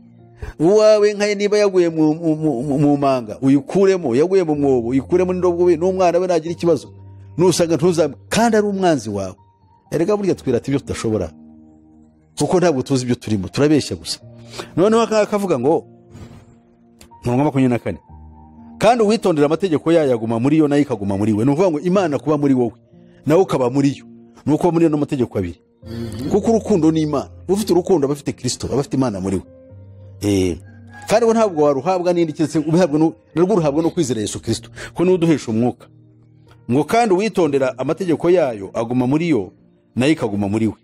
uwawe nkaye niba yaguye mu manga uyikuremo, yaguye mu mwobo uyikuremo n'indobo we n'umwana we nagira ikibazo nusanga ntuzam kandi ari umwanzi wawe. Erega burya twirata ibyo tudashobora kuko ntabwo tuzi ibyo turimo turabeshya gusa. Noneho akavuga ngo 24 kandi uwitondera amategeko yayo aguma muri yo nayo ikaguma muri we. Nuvuga ngo Imana kuba muri wowe nawe ukaba muri yo nuko muri no mategeko abiri. Kuko urukundo ni Imana. Ufite urukundo abafite Kristo abafite Imana muri we. Kandi ngo ntabwo waruhabwa n'indi cyese ubihabwa narwo ruhabwa no kwizera Yesu Kristo ko n'uduhesha umwuka. Ngo kandi uwitondera amategeko yayo aguma muri yo nayo ikaguma muri we.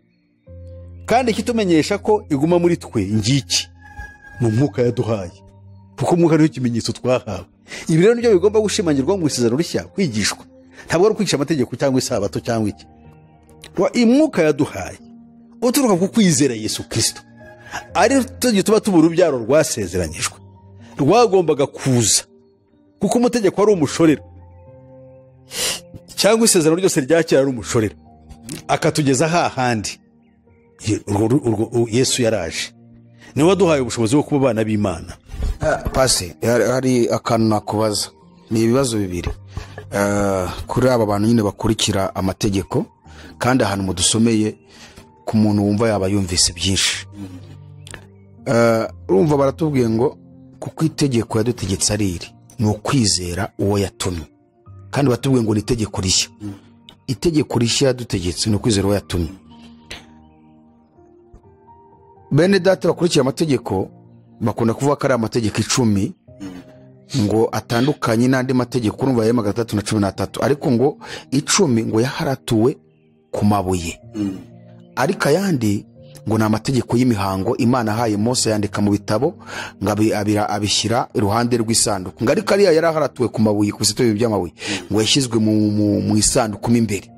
Kandi kitumenyesha ko iguma muri twe ngiki mu mwuka yaduhaye. Kuko umwuka niyo kimenyetso twahawe. Ibi rero nibyo bigomba gushimangirwa mu isezerano rishya kwigishwa. Ntabwo ari kwigisha amategeko cyangwa isabato cyangwa iki. Imwuka yaduhaye uturuka ku kwizera Yesu Kristo. Ari tuba tubura urubyaro rwasezeranyijwe. Rwagombaga kuza. Kuko umutegeko ari umushorero. Cyangwa isezerano ryose ryakira ari umushorero. Akatugeza hahandi. Yesu yaraje. Niwe waduhaye ubushobozi bwo kuba abana b'Imana. Pasi hari akantu nakubaza. Ni ibibazo bibiri. Kuri aba bantu nyine bakurikira amategeko kandi ahantu mudusomeye ku muntu wumva yaba yumvise byinshi. Urumva baratubwiye ngo kuko itegeko yadutegetse ari iri ni ukwizera uwo yatumye. Kandi batubwiye ngo ni itegeko rishya. Itegeko rishya yadutegetse ni ukwizera uwo yatumye. Bene data bakurikira amategeko bakunda kuvuga ko ari amategeko 10 ngo atandukanye n'andi mategeko urumva ya 313 ariko ngo 10 ngo yaharatuwe ku mabuye. Ariko ayandi ngo ni amategeko y'imihango Imana haye Mose yandika mu bitabo ngo abishyira iruhande rw'isanduku. Ngo ariko ariya yaraharatuwe ku mabuye ku bisito by'amabuye ngo yashyizwe mu isanduku imbere.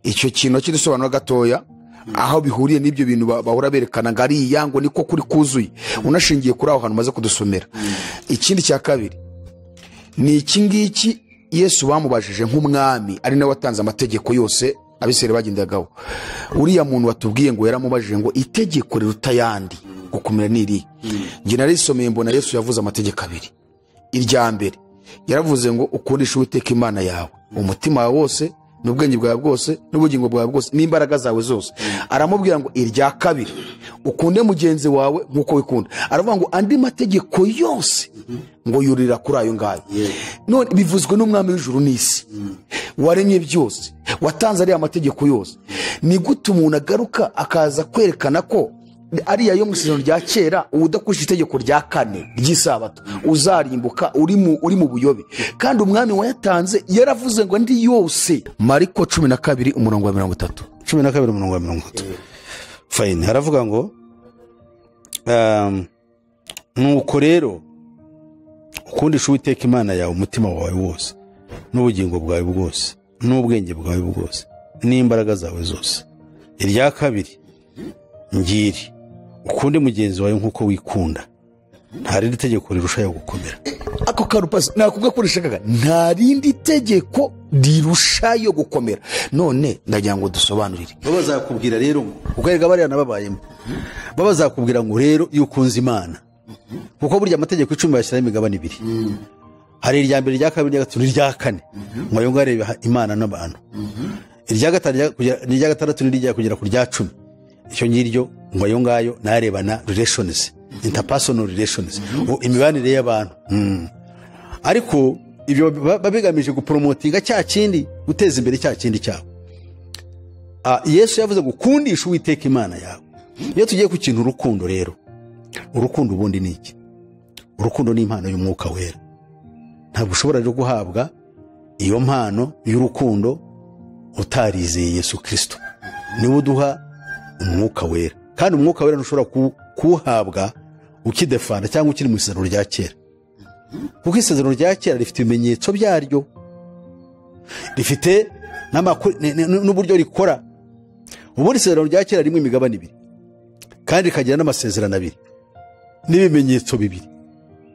Icyo kintu kirisobanura gatoya aho bihuriye n'ibyo bintu bahora berekana ngo ari yango niko kuri kuzuye unashingiye kuri aho hantu maze kudusomera. Ikindi cya kabiri ni iki ngiki Yesu bamubajije nk'umwami ari nawe watanze amategeko yose abisere bagendagaho. Uriya muntu watubwiye ngo yaramubajije ngo itegeko riruta yandi gukomera niri. Nge narisomeye mbona Yesu yavuze amategeko abiri. Irya mbere yaravuze ngo ukundisha Uwiteka Imana yawe umutima wawe wose n'ubwenge bwawe bwose n'ubugingo bwawe bwose n'imbaraga zawe zose. Aramubwira ngo irya kabiri ukunde mugenzi wawe nkuko wikunda. Aravuga ngo andi mategeko yose ngo yurira kuri ayo ngayo. None bivuzwe n'umwami w'ijuru n'isi waremye byose watanze ari amategeko yose. Ni gute umuntu agaruka akaza kwerekana ko ari ayo musezerano rya kera udakusha itegeko rya 4 ry'isabato uzarimbuka uri mu buyobe kandi umwami wayatanze yaravuze ngo ndi yose. Mariko 12:30 12:30 fine haravuga ngo nuko rero ukundisha Uwiteka Imana yawe umutima wawe wose n'ubugingo bwawe bwose n'ubwenge bwawe bwose n'imbaraga zawe zose. Irya kabiri ngiri ukunde mugenzi wawe nkuko wikunda. Nta rindi tegeko rirushaho gukomera. Ako karupasi nakubwa kurishakaga nta rindi tegeko rirushayo gukomera. None ndagira ngo dusobanurire, bazakubwira rero kuko erega bariya nababayemo, bazakubwira ngo rero iyo ukunze Imana, kuko burya amategeko 10 bashyiraho imigabane 2, hari irya mbere, irya kabiri, irya gatatu n'irya kane, ngo ayo ngareba Imana n'abantu, irya gatanu n'irya gatandatu n'irya kugera ku rya 10, icyo ngiryo ngo ayo ngayo narebana relations, interpersonal relations, imibanire y'abantu. Ariko ibyo babigamije gupromotinga cya kindi, guteza imbere cya kindi cyabo. Yesu yavuze gukundisha Uwiteka Imana yawe. Iyo tugiye ku kintu urukundo rero, urukundo ubundi ni iki? Urukundo ni impano y'Umwuka Wera. Ntabwo ushobora rero guhabwa iyo mpano y'urukundo utarizeye Yesu Kristo. Niwe uduha Umwuka Wera, kandi Umwuka Wera ntushobora kuwuhabwa ukidefana cyangwa ukiri mu isezerano rya kera, kuko isezerano rya kera rifite ibimenyetso byaryo, rifite n'uburyo rikora. Ubundi isezerano rya kera rimwe imigabane 2 kandi rikagira n'amasezerano 2 n'ibimenyetso 2.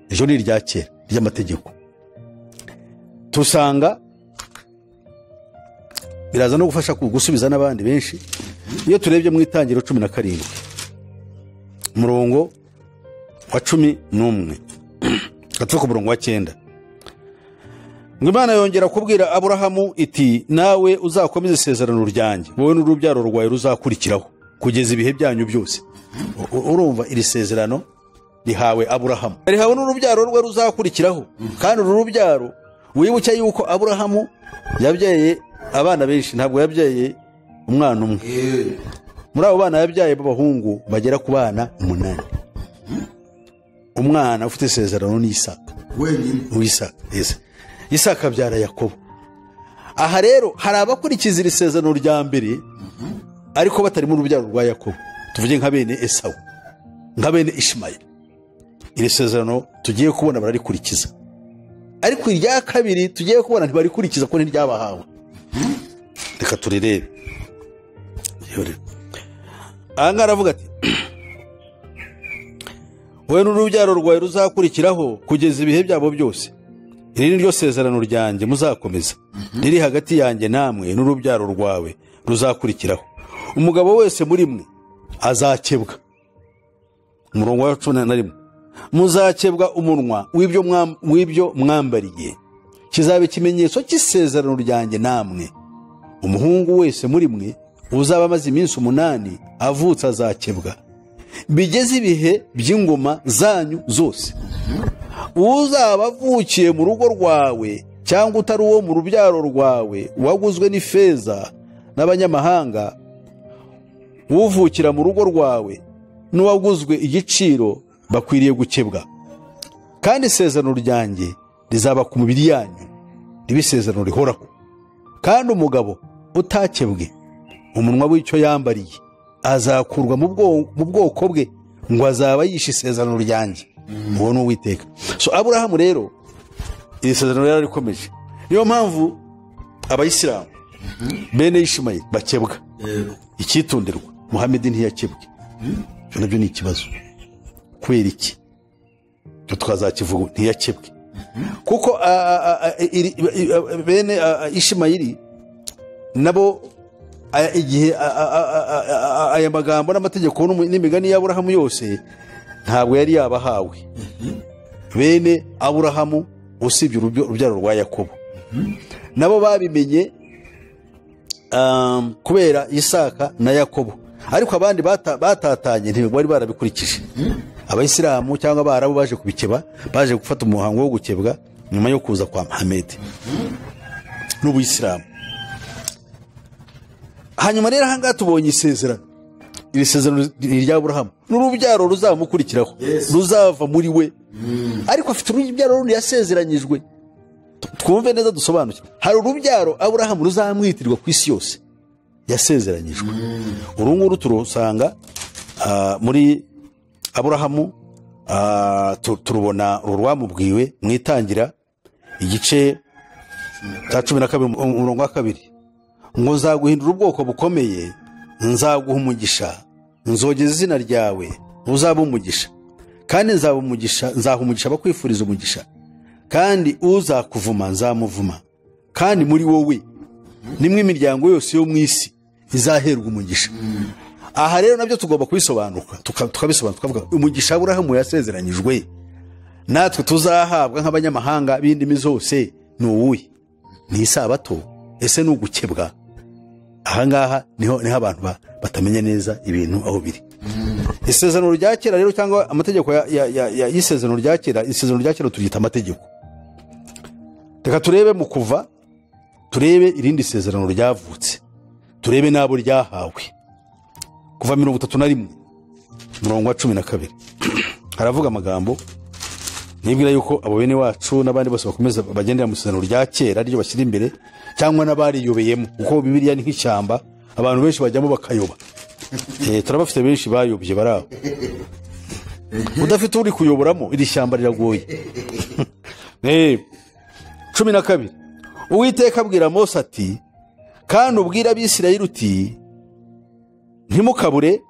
Ejo ni irya kera ry'amategeko. Tusanga biraza no gufasha gusubiza n'abandi benshi. Iyo turebye mu Itangiriro 17 umurongo wa 11 gatwe ku murongo wa 9, ngo Imana yongera kubwira Aburahamu iti, nawe uzakomeza isezerano ryanjye, wowe n'urubyaro rwawe ruzakurikiraho kugeza ibihe byanyu byose. Urumva iri sezerano rihawe Aburahamu, rihawe n'urubyaro rwe ruzakurikiraho. Kandi uru rubyaro wibuke yuko Aburahamu yabyaye abana benshi, ntabwo yabyaye umwana umwe. Muri abo bana yabyaye b'abahungu bagera ku bana 8. Umwana ufite isezerano ni Isaka wenyine. Isaka abyara Yakobo. Aha rero hari abakurikiza iri sezerano rya mbere ariko batari mu rubyaro rwa Yakobo, tuvuge nka bene Esawu, nka bene Ishimayeli. Iri sezerano tugiye kubona bararikurikiza, ariko irya kabiri tugiye kubona ntibarikurikiza ko ntiryabahawe. Reka turirebe. Aha ngaha aravuga ati, wowe n'urubyaro rwawe ruzakurikiraho kugeza ibihe byabo byose. Iri ni ryo sezerano ryanjye muzakomeza, riri hagati yanjye namwe n'urubyaro rwawe ruzakurikiraho. Umugabo wese muri mwe azakebwa. Umurongo wa 11, muzakebwa umunwa w'ibyo mwambariye, kizaba ikimenyetso cy'isezerano ryanjye namwe. Umuhungu wese muri mwe uzaba amaze iminsi 8 avutse azakebwa, bigeze ibihe by'ingoma zanyu zose. Uzaba avukiye mu rugo rwawe cyangwa utari uwo mu rubyaro rwawe, waguzwe n'ifeza n'abanyamahanga, uvukira mu rugo rwawe n'uwaguzwe igiciro, bakwiriye gukebwa. Kandi isezerano ryanjye rizaba ku mubiri yanyu, ribe isezerano rihoraho. Kandi umugabo utakebwe umunwa w'icyo yambariye azakurwa mu bwoko bwe, ngo azaba yishe isezerano ryanjye. Uwo ni Uwiteka. So Aburahamu rero iri sezerano rero rikomeje. Niyo mpamvu abayisilamu bene Ishimayeli bakebwa. Icyitonderwa, Muhammed ntiyakebwe. Cyo nabyo ni ikibazo. Kwera iki? Cyo twazakivuga ntiyakebwe. Kuko bene Ishimayeli nabo igihe aya magambo n'amategeko n'imigani y'Aburahamu yose ntabwo yari yabahawe. Bene Aburahamu usibye urubyaro rwa Yakobo nabo babimenye kubera Isaka na Yakobo, ariko abandi batatanye ntibari barabikurikije. Abayisilamu cyangwa Abarabu baje kubikeba, baje gufata umuhango wo gukebwa nyuma yo kuza kwa Muhammad n'Ubuyisilamu. Hanyuma rero ahangaha tubonye isezerano. Iri sezerano rya Aburahamu n'urubyaro ruzamukurikiraho, ruzava muri we. Ariko afite urubyaro rundi yasezeranyijwe. Twumve neza dusobanukirwe. Hari urubyaro Aburahamu ruzamwitirwa ku isi yose yasezeranyijwe. Urunguru turusanga muri Aburahamu, turubona urwamubwiwe mu Itangira igice cya 12 umurongo wa 2, ngo nzaguhindura ubwoko bukomeye, nzaguha umugisha, nzogeza izina ryawe, uzaba umugisha, kandi nzaha umugisha abakwifuriza umugisha, kandi uzakuvuma nzamuvuma, kandi muri wowe nimwe imiryango yose yo mu isi izaherwa umugisha. Aha rero nabyo tugomba kubisobanuka tukabisobanura tukavuga umugisha Aburahamu yasezeranyijwe natwe tuzahabwa nk'abanyamahanga b'indimi zose ni uwuhe? Ni isabato? Ese ni ugukebwa? Ahangaha niho abantu batamenya neza ibintu aho biri. Isezerano rya kera rero cyangwa amategeko y'isezerano rya kera, isezerano rya kera turyita amategeko. Reka turebe mu Kuva, turebe irindi sezerano ryavutse, turebe nabo ryahawe. Kuva 31 murongo wa 12 haravuga amagambo nibwira yuko abo bene wacu n'abandi bose bakomeza bagendera mu sezerano rya kera ryo bashyira imbere, cyangwa n'abariyobeyemo, kuko Bibiliya ni nk'ishyamba abantu benshi bajyamo bakayoba. Turabafite benshi bayobye baraho. Udafite uri kuyoboramo iri shyamba riragoye. 12 Uwiteka abwira Mose ati, kandi ubwira Abisirayeli uti, ntimukabure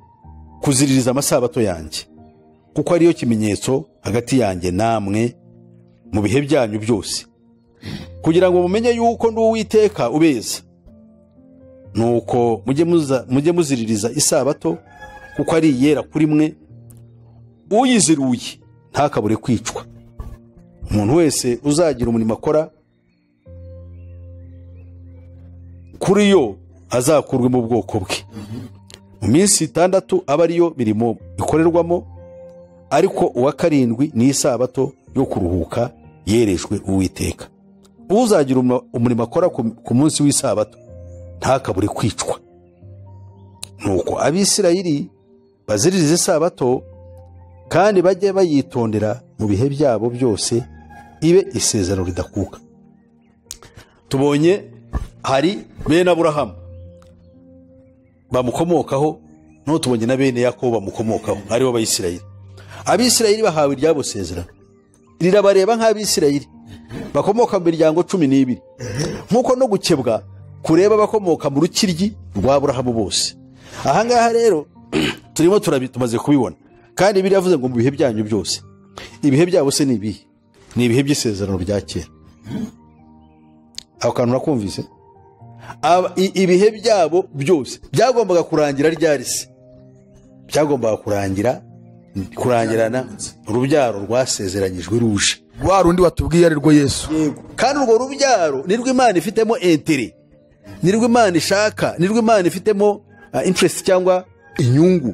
kuziririza amasabato yanjye, kuko ariyo kimenyetso hagati yanjye namwe mu bihe byanyu byose, kugira ngo mumenye yuko ndi Uwiteka ubeza. Nuko mujye muziririza isabato, kuko ari iyera kuri mwe, uyiziruye ntakabure kwicwa. Umuntu wese uzagira umurimo akora kuri yo azakurwe mu bwoko bwe. Mu minsi 6 aba ariyo birimo ikorerwamo, ariko uwa 7 ni isabato yo kuruhuka yerejwe Uwiteka. Uzagira umurimo akora ku munsi w'isabato ntakabure kwicwa. Nuko Abisirayeli baziririza isabato kandi bajye bayitondera mu bihe byabo byose, ibe isezerano ridakuka. Tubonye hari bene Aburahamu bamukomokaho, no tubonye na bene Yakobo bamukomokaho, aribo Abisirayeli. Abisirayeli bahawe iryabo sezerano rirabareba nk'Abisirayeli bakomoka mu miryango 12, nkuko no gukebwa kureba bakomoka mu rukiryi rwa Aburahamu bose. Ahangaha rero turimo tumaze kubibona, kandi biravuze ngo mu bihe byanyu byose. Ibihe byabo se ni ibihe? Ni ibihe by'isezerano rya kera. Aho kantu nakumvise, ibihe byabo byose byagombaga kurangira ryari se? Byagombaga kurangirana urubyaro rwasezeranyijwe ruje, wa rundi watubwiye ari rwo Yesu. Kandi urwo rubyaro nirwo Imana ifitemo intérêt, nirwo Imana ishaka, nirwo Imana ifitemo interest cyangwa inyungu.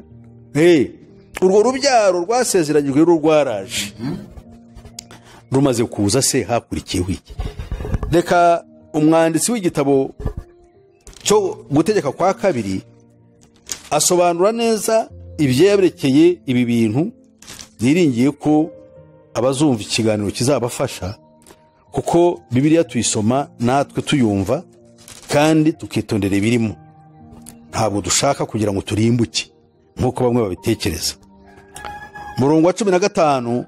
Urwo rubyaro rwasezeranyijwe rwaraje, rumaze kuza se hakurikiyeho iki? Reka umwanditsi w'igitabo cyo Gutegeka kwa 2 asobanura neza ibyerekeye ibi bintu. Niringiye ko abazumva ikiganiro kizabafasha, kuko Bibiliya tuyisoma natwe tuyumva kandi tukitondera ibirimo. Ntabwo dushaka kugira ngo turimbuke nkuko bamwe babitekereza. Murongo wa 15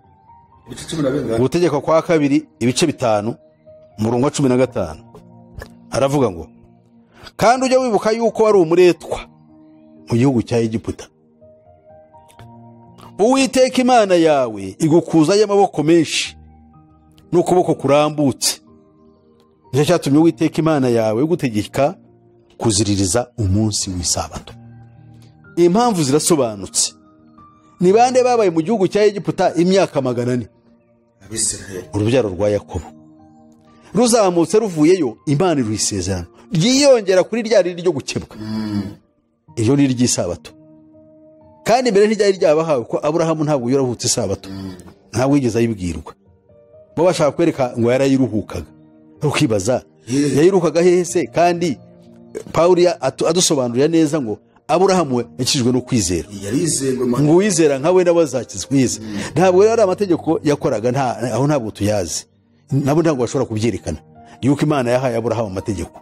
Gutegeka kwa 2 ibice 5 murongo wa 15 aravuga ngo, kandi ujye wibuka yuko wari umuretwa mu gihugu cya Egiputa. Uwiteka Imana yawe igukuza y'amaboko menshi n'ukuboko kurambutse. Nicyo cyatumye Uwiteka Imana yawe gutegeka kuziririza umunsi w'isabato. Impamvu zirasobanutse. Ni bande babaye mu gihugu cya Egiputa imyaka 400? Abisirayeli. Urubyaro rwa Yakobo. Ruzamutse ruvuyeyo, Imana iruhisezerano ryiyongera kuri rya riri ryo gukebwa. Iyo ni ry'isabato. Kandi mbere ntiryari ryabahawe, ko Aburahamu ntabwo yaravutse isabato, ntabwo yigeze ayibwirwa. Bo bashaka kwereka ngo yarayiruhukaga. Ukibaza yayiruhukaga hehe se? Kandi Pawulo adusobanurira neza ngo Aburahamu yakijijwe no kwizera. Ngo wizera nkawe n'abazakizwa. Ntabwo rero ari amategeko yakoraga, aho ntabwo tuyazi. Nabo ntabwo bashobora kubyerekana yuko Imana yahaye Aburahamu amategeko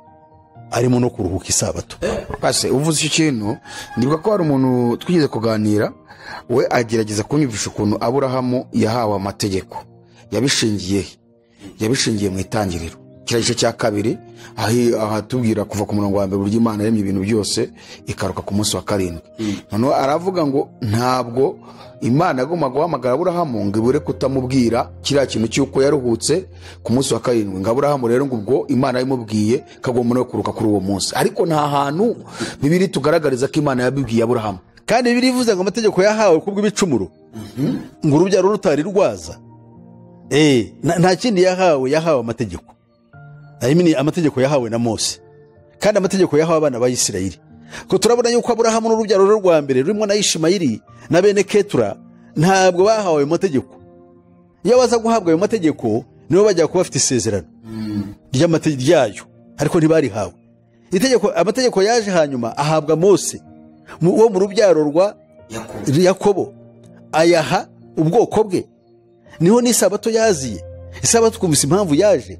arimo no kuruhuka isabato. Pase uvuze icyo kintu, ndibuka ko hari umuntu twigeze kuganira, we agerageza kunyumvisha ukuntu Aburahamu yahawe amategeko. Yabishingiye mu itangiriro kiriya gice cya kabiri ahatubwira kuva ku murongo wa mbere uburyo Imana yaremye ibintu byose ikaruka ku munsi wa karindwi. Noneho aravuga ngo ntabwo Imana agomba guhamagara Aburahamu ngo ibure kutamubwira kiriya kintu cy'uko yaruhutse ku munsi wa karindwi, ngo Aburahamu rero ngo ubwo Imana yamubwiye kagomba no kuruka kuri uwo munsi. Ariko nta hantu Bibiliya tugaragariza ko Imana yabibwiye Aburahamu. kandi Bibiliya ivuze ngo amategeko yahawe kubw'ibicumuro ngo urubyaro rutari rwaza. Nta kindi yahawe amategeko. Amategeko yahawe na Mose, kandi amategeko yahawe abana ba Isirayeli. Ko turabona yuko Aburahamu n'urubyaro rwa mbere rurimo na Ishimayeli na bene Ketura ntabwo bahawe amategeko. Iyo baza guhabwa ayo mategeko nibo bajya kuba bafite isezerano ryayo, ariko ntibarihawe. Amategeko yaje hanyuma ahabwa Mose wo mu rubyaro rwa Yakobo, ayaha ubwoko bwe. Niho n'isabato yaziye. Isabato kumvise impamvu yaje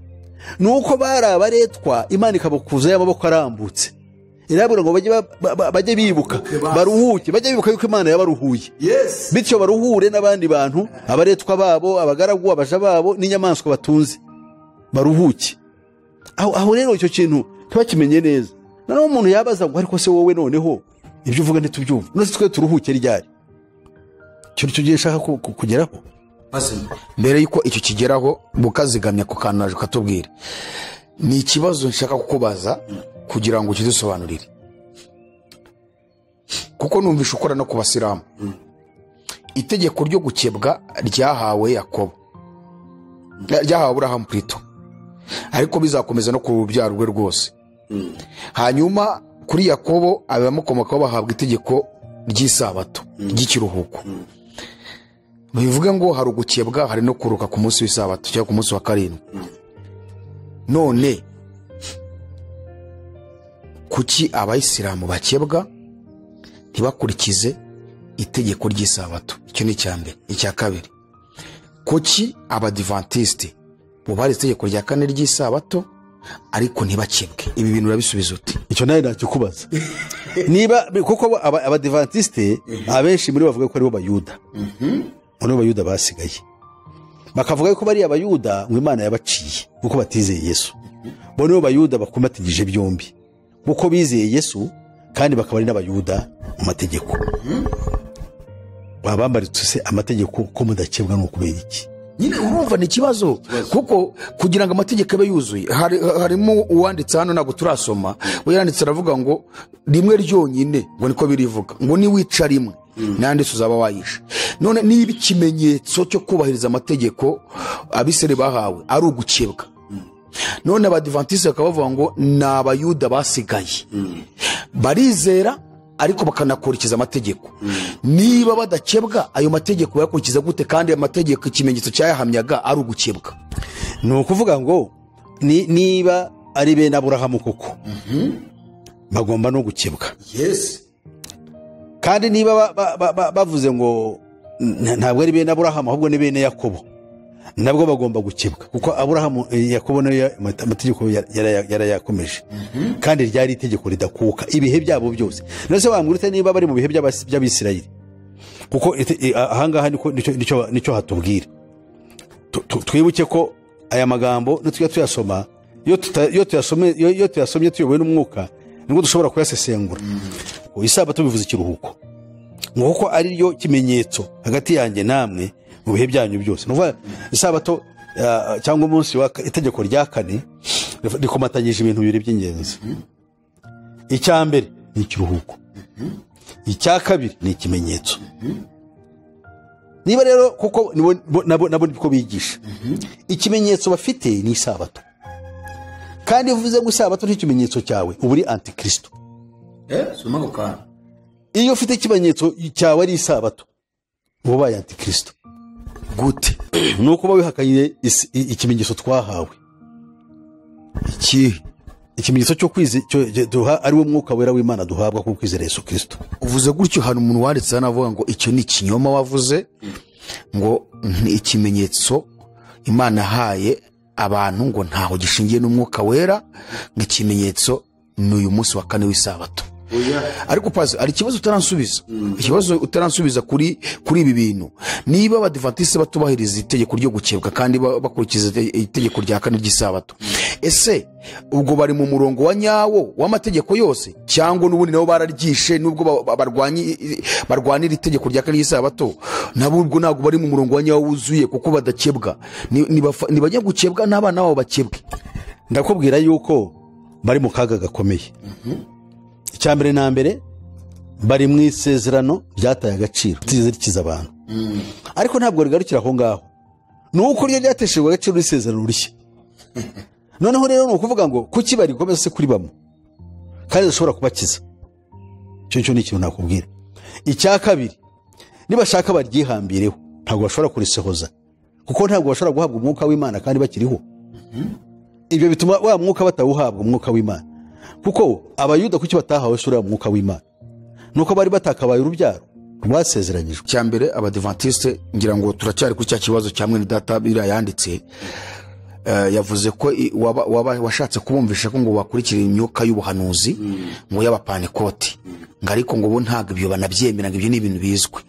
nuko bari abaretwa, Imana ikabakuza y'amaboko arambutse. Irabura ngo bajye bibuka baruhuke, bajye bibuka yuko Imana yabaruhuye, bityo baruhure n'abandi bantu, abaretwa babo, abagaragu, abaja babo n'inyamaswa batunze, baruhuke. Aho rero icyo kintu tubakimenye neza. Noneho umuntu yabaza ngo ariko se wowe noneho ibyo uvuga ntitubyumva, nose twe turuhuke ryari? Cyo tugiye shaka kugeraho. Mbere yuko icyo kigeraho bukazigamya ku kantu naje katubwira, ni ikibazo nshaka kukubaza kugira ngo kidusobanurire, kuko numvisha ukora no ku Basilamu. Itegeko ryo gukebwa ryahawe Yakobo, ryahawe Aburahamu Prito, ariko bizakomeza no ku rubyaro rwe rwose. Hanyuma kuri Yakobo abamukomokaho bahabwa itegeko ry'isabato ry'ikiruhuko. Bivuga ngo hari ugukebwa, hari no kuruka ku munsi w'isabato cyangwa ku munsi wa karindwi. None kuki Abayisilamu bakebwa ntibakurikize itegeko ry'isabato? Icyo ni icyambere. Icya kabiri, kuki Abadivantiste bubahiriza itegeko rya kane ry'isabato ariko ntibakebwe? Ibi bintu urabisubiza uti? Icyo nawe nakikubaza. Niba kuko Abadivantiste abenshi muri bavuga ko ari bo Bayuda, muri Bayuda basigaye bakavuga ko bari Abayuda ngo Imana yabaciye kuko batizeye Yesu. Bo nibo Bayuda bakumatigije byombi, kuko bizeye Yesu kandi bakaba ari n'Abayuda mu mategeko. Babambaritse se amategeko ko mudakebwa no kubera iki? Nyine urumva ni ikibazo, kuko kugira ngo amategeko abe yuzuye harimo uwanditse hano ntabwo turasoma, we yanditse aravuga ngo rimwe ryonyine, ngo niko birivuga ngo ni wica rimwe nande uzaba wayisha. None niba ikimenyetso cyo kubahiriza amategeko Abisirayeli bahawe ari ugukebwa, none Abadivantiste bakaba bavuga ngo ni Abayuda basigaye barizera ariko bakanakurikiza amategeko. Niba badakebwa ayo mategeko bayakurikiza gute kandi amategeko ikimenyetso cyayahamyaga ari ugukebwa? Ni ukuvuga ngo niba ari bene Aburahamu koko bagomba no gukebwa. Kandi niba bavuze ngo ntabwo ari bene Aburahamu ahubwo ni bene Yakobo, nabwo bagomba gukebwa, kuko Aburahamu Yakobo nayo amategeko yarayakomeje, kandi ryari itegeko ridakuka ibihe byabo byose. Nose wamwurite niba bari mu bihe by'Abisirayeli, kuko ahangaha nicyo hatubwira. Twibuke ko aya magambo nitujya tuyasoma, iyo tuyasomye tuyobowe n'umwuka nibwo dushobora kuyasesengura. Isabato bivuze ikiruhuko, nk'uko ari ryo kimenyetso hagati yanjye namwe mu bihe byanyu byose. Nuvuga isabato cyangwa umunsi wa itegeko rya kane rikomatanyije ibintu bibiri by'ingenzi. Icya mbere ni ikiruhuko, icya kabiri ni ikimenyetso. Niba rero kuko nabo niko bigisha, ikimenyetso bafite ni isabato, kandi uvuze ngo isabato n'ikimenyetso cyawe uba uri antikristo. Iyo ufite ikimenyetso cyawe ari isabato uba ubaye antikristo. Gute? Nuko uba wihakanye ikimenyetso twahawe. Ikimenyetso cyo duha ari wo mwuka wera w'Imana duhabwa kuko kwizera Yesu Kristo. Uvuze gutyo hari umuntu wanditse hano avuga ngo icyo ni ikinyoma wavuze, ngo ikimenyetso Imana haye abantu ngo ntaho gishingiye n'umwuka wera, ngo ikimenyetso ni uyu munsi wa kane w'isabato. ariko pazi hari ikibazo utaransubiza kuri ibi bintu. Niba abadivantisite batubahiriza itegeko ryo gukebwa kandi bakurikiza itegeko rya kane ry'isabato, ese ubwo bari mu murongo wa nyawo w'amategeko yose, cyangwa n'ubundi nabo bararyishe nubwo barwanira itegeko rya kane ry'isabato, nabo ubwo ntabwo bari mu murongo wa nyawo wuzuye kuko badakebwa? Nibajya gukebwa n'abana babo bakebwe. Ndakubwira yuko bari mu kaga gakomeye. Icya mbere na mbere bari mu isezerano ryataye agaciro rikiza abantu, ariko ntabwo rigarukira aho ngaho. Nuko ryo ryateshejwe agaciro n'isezerano rishya. Noneho rero ni ukuvuga ngo kuki bari komeza se kuri bamwe kandi zishobora kubakiza? Cyo ni ikintu nakubwira. Icya kabiri, nibashaka baryihambireho ntabwo bashobora kurisohoza, kuko ntabwo bashobora guhabwa umwuka w'Imana kandi bakiriho. Ibyo bituma wa mwuka batawuhabwa umwuka w'Imana, kuko abayuda kuki batahawe sura ya mwuka w'Imana? Nuko bari batakabaye urubyaro rwasezeranyijwe. Cya mbere abadivantiste, ngira ngo turacyari kuri cya kibazo cya mwene data bira yanditse, yavuze ko washatse kubumvisha ko ngo bakurikira imyuka y'ubuhanuzi ngo y'abapanekoti, ngo ariko ngo bo ntabwo ibyo banabyemera, ngo ibyo ni ibintu bizwi.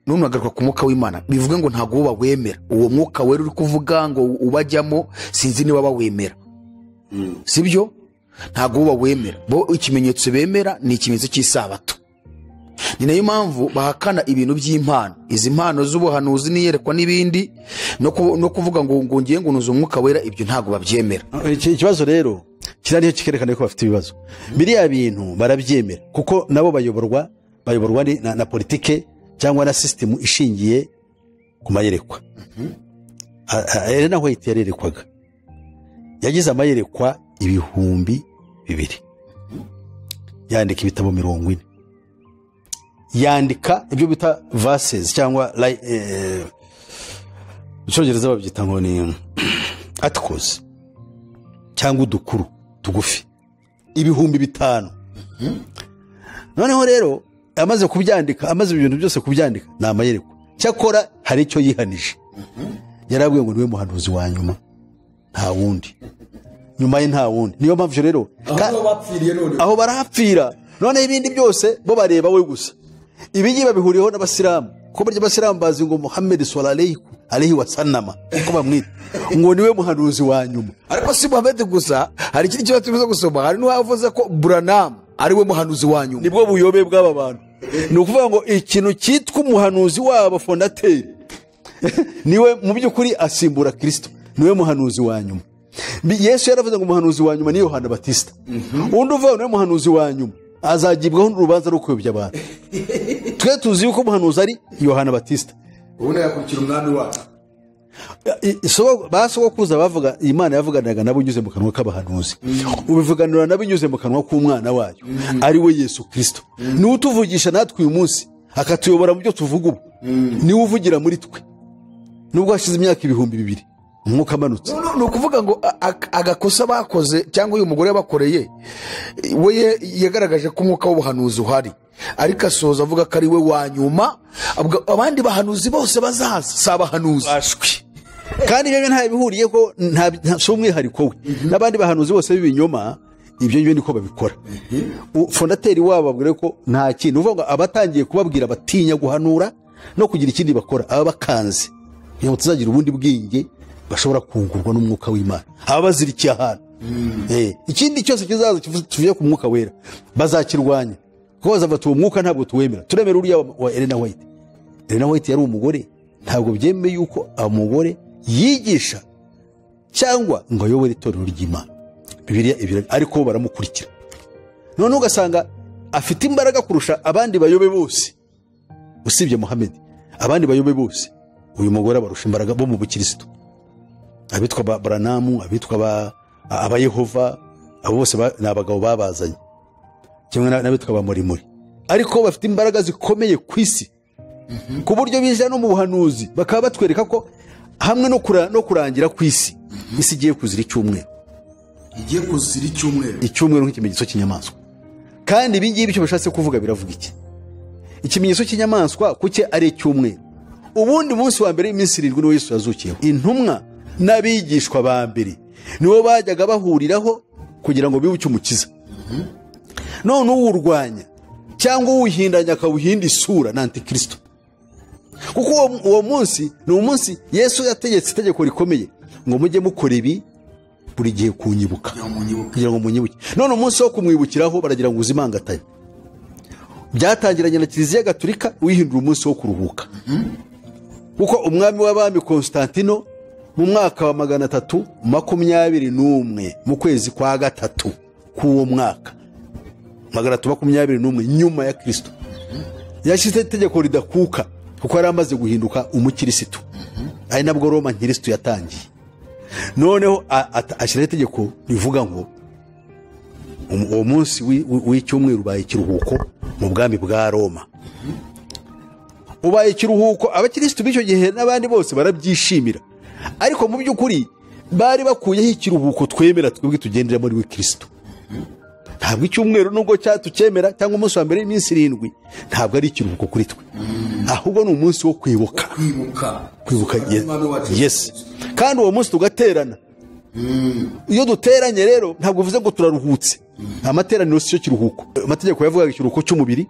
None agaruka ku mwuka w'Imana, bivuga ngo ntabwo uba wemera uwo mwuka wera uri kuvuga ngo ubajyamo, sinzi niba bawemera. Sibyo? Ntabwo uba wemera bo. Ikimenyetso bemera ni ikimenyetso cy'isabato. Ni nayo mpamvu bahakana ibintu by'impano, izi mpano z'ubuhanuzi n'iyerekwa n'ibindi, no kuvuga ngo ngiye ngo nuzo umwuka wera, ibyo ntabwo babyemera. Ikibazo rero kirariho kikerekana ko bafite ibibazo. Biriya bintu barabyemera kuko nabo bayoborwa na politike cyangwa na system ishingiye ku mayerekwa. Elena White yarerekwaga, yagize amayerekwa 200,000, yandika ibitabo 40, yandika ibyo bita verses cyangwa Icyongereza babyita ngo ni articles cyangwa udukuru tugufi 5,000. Noneho rero amaze kubyandika, amaze ibintu byose kubyandika, na amayerekwa. Cyakora hari icyo yihanije, yarabwiye ngo niwe muhanuzi wa nyuma, nta wundi nyuma ye, nta wundi. Niyo mpamvu rero aho barahapfira. None ibindi byose bo bareba we gusa. Ibigi babihuriyeho n'abasilamu, ko burya abasilamu bazi ngo Muhammad sallallahu alaihi wasallam ko bamwita ngo niwe muhanuzi wa nyuma. Ariko si Muhammad gusa, hari ikindi cyo tubizo gusoma, hari n'uwavuze ko Branham ariwe muhanuzi wa nyuma. Nibwo buyobe bw'aba bantu. Ni ukuvuga ngo ikintu cyitwa umuhanuzi wabo fondateri niwe mu by'ukuri asimbura Kristo, niwe muhanuzi wa nyuma. Yesu yaravuze ngo umuhanuzi wa nyuma ni Yohana Batista. Undi uvuga niwe muhanuzi wa nyuma azagibwaho n'urubanza rwo kuyobya abantu. Twe tuzi yuko umuhanuzi ari Yohana Batista. Ubona yakurikira umwami wacu. Basogokuza bavuga Imana yavuganaga nabo nyuze mu kanwa k'abahanuzi, ubivuganira nabo nyuze mu kanwa k'umwana wayo ari we Yesu Kristo. Ni utuvugisha natwe uyu munsi akatuyobora mu byo tuvuga ubu, ni uvugira muri twe. Nubwo hashize imyaka 2,000 umwuka amanutse. Ni ukuvuga ngo agakosa bakoze cyangwa uyu mugore yabakoreye, we yagaragaje ko umwuka w'ubuhanuzi uhari, ariko asoza avuga ko ari we wa nyuma, abandi bahanuzi bose bazaza si abahanuzi. Kandi ibyo nta bihuriye ko nta umwihariko we n'abandi bahanuzi bose b'ibinyoma. Ibyo niko babikora. Fondateri wabo babwire ko nta kintu, uvuga ngo abatangiye kubabwira batinya guhanura no kugira ikindi bakora, aba bakanze ngo tuzagira ubundi bwenge bashobora kungurwa n'umwuka w'Imana, aba bazirikiye ahantu. Ikindi cyose kizaza tuvuye ku mwuka wera bazakirwanya, kuko bazafata uwo mwuka ntabwo tuwemera. Turemera uriya wa Elena White. Elena White yari umugore, ntabwo byemeye yuko umugore yigisha cyangwa ngo ayobore itorero ry'Imana. Bibiliya ibira, ariko baramukurikira. None ugasanga afite imbaraga kurusha abandi bayobe bose, usibye Muhammad. Abandi bayobe bose uyu mugore abarusha imbaraga bo mu bukristo. Abitwa Branham, abitwa abayehova, abo bose ni abagabo babazanye, kimwe n'abitwa abamurimuri, ariko bafite imbaraga zikomeye ku isi, ku buryo bije no mu buhanuzi bakaba batwereka ko hamwe no kurangira ku isi igiye kuzira icyumweru. Igiye kuzira icyumweru nk'ikimenyetso cy'inyamaswa. Kandi ibi ngibi cyo bashatse kuvuga biravuga iki? Ikimenyetso cy'inyamaswa kuke ari icyumweru. Ubundi munsi wa mbere y'iminsi 7 niwo Yesu yazukiyeho. Intumwa n'abigishwa ba mbere nibo bajyaga bahuriraho kugira ngo bibuke umukiza. none uwurwanya cyangwa uwuhindanya akawuhinda isura ni antikristo. Kuko uwo munsi ni umunsi Yesu yategetse itegeko rikomeye ngo mujye mukora ibi buri gihe kunyibuka, kugira ngo munyibuke. None umunsi wo kumwibukiraho baragira ngo uzimangatanye. Byatangiranye na Kiliziya Gatolika wihindura umunsi wo kuruhuka. Kuko umwami w'abami Konstantino mu mwaka wa 321 mu kwezi kwa gatatu k'uwo mwaka 321 nyuma ya Kristo yashyize itegeko ridakuka, kuko yari amaze guhinduka umukirisitu. Ari nabwo Roma nkirisitu yatangiye. Noneho ashyiraho itegeko rivuga ngo uwo munsi w'icyumweru ubaye ikiruhuko mu bwami bwa Roma. Ubaye ikiruhuko, abakirisitu b'icyo gihe n'abandi bose barabyishimira, ariko mu by'ukuri bari bakuyeho ikiruhuko twemera twebwe tugendera muri Kristo. Ntabwo icyumweru nubwo cyatucyemera cyangwa umunsi wa mbere y'iminsi 7 ntabwo ari ikiruhuko kuri twe, ahubwo ni umunsi wo kwibuka. Yes. Kandi uwo munsi tugaterana. Iyo duteranye rero ntabwo bivuze ngo turaruhutse. Amateraniro si cyo kiruhuko. Amategeko yavugaga ikiruhuko cy'umubiri,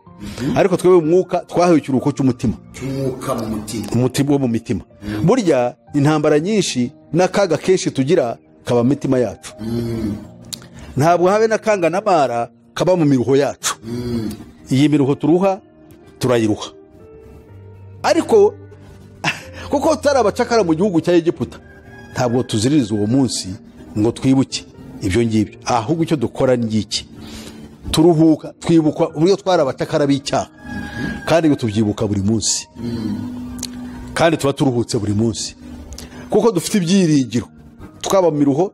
ariko twebwe mu mwuka twahawe ikiruhuko cy'umutima. Cy'umwuka mu mutima. Umutima wo mu mitima. Burya intambara nyinshi n'akaga kenshi tugira kaba mu mitima yacu. Ntabwo habe n'akanga n'amara kaba mu miruho yacu. Iyi miruho turuha turayiruha. Ariko kuko tutari abacakara mu gihugu cya Egiputa, ntabwo tuziririza uwo munsi ngo twibuke ibyo ngibyo. Ahubwo icyo dukora ni iki: turuhuka, twibuka uburyo twari abacakara b'icyaha, kandi tubyibuka buri munsi. Kandi tuba turuhutse buri munsi, kuko dufite ibyiringiro. Twaba mu miruho,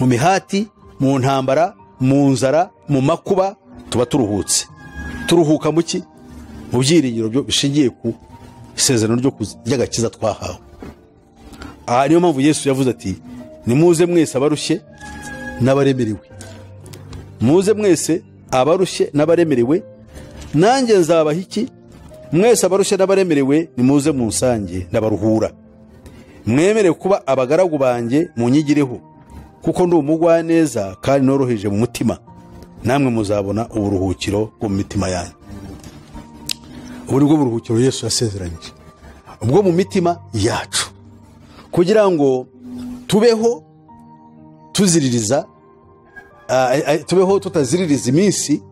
mu mihati, mu ntambara, mu nzara, mu makuba, tuba turuhutse. Turuhuka mu ki? Mu byiringiro byo bishingiye ku isezerano ry'agakiza twahawe. Aha niyo mpamvu Yesu yavuze ati nimuze mwese abarushye n'abaremerewe. Muze mwese abarushye n'abaremerewe, nanjye nzabaha iki? Mwese abarushye n'abaremerewe nimuze munsange ndabaruhura. Mwemerewe kuba abagaragu banjye munyigireho, kuko ndi umugwaneza kandi noroheje mu mutima, namwe muzabona uburuhukiro bwo mu mitima yanyu. Ubu nibwo buruhukiro Yesu yasezeranyije, ubwo mu mitima yacu, kugira ngo tubeho tuziririza, tubeho tutaziririza iminsi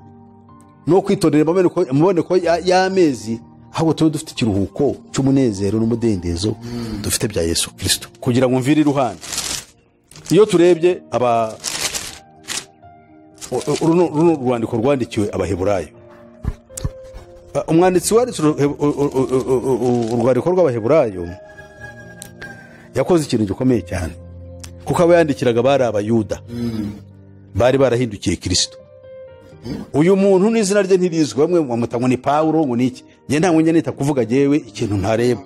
no kwitondera amaboneko y'amezi, ahubwo tube dufite ikiruhuko cy'umunezero n'umudendezo dufite bya Yesu Kristo. Kugira ngo mvire iruhande, iyo turebye runo rwandiko rwandikiwe Abaheburayo, umwanditsi wanditse urwandiko rw'Abaheburayo yakoze ikintu gikomeye cyane, kuko abo yandikiraga bari Abayuda bari barahindukiye Kristo. Uyu muntu n'izina rye ntirizwe, bamwe bamuta ngo ni Paulo, ngo niki. Nge nta mwanya nita kuvuga jewe ikintu ntareba.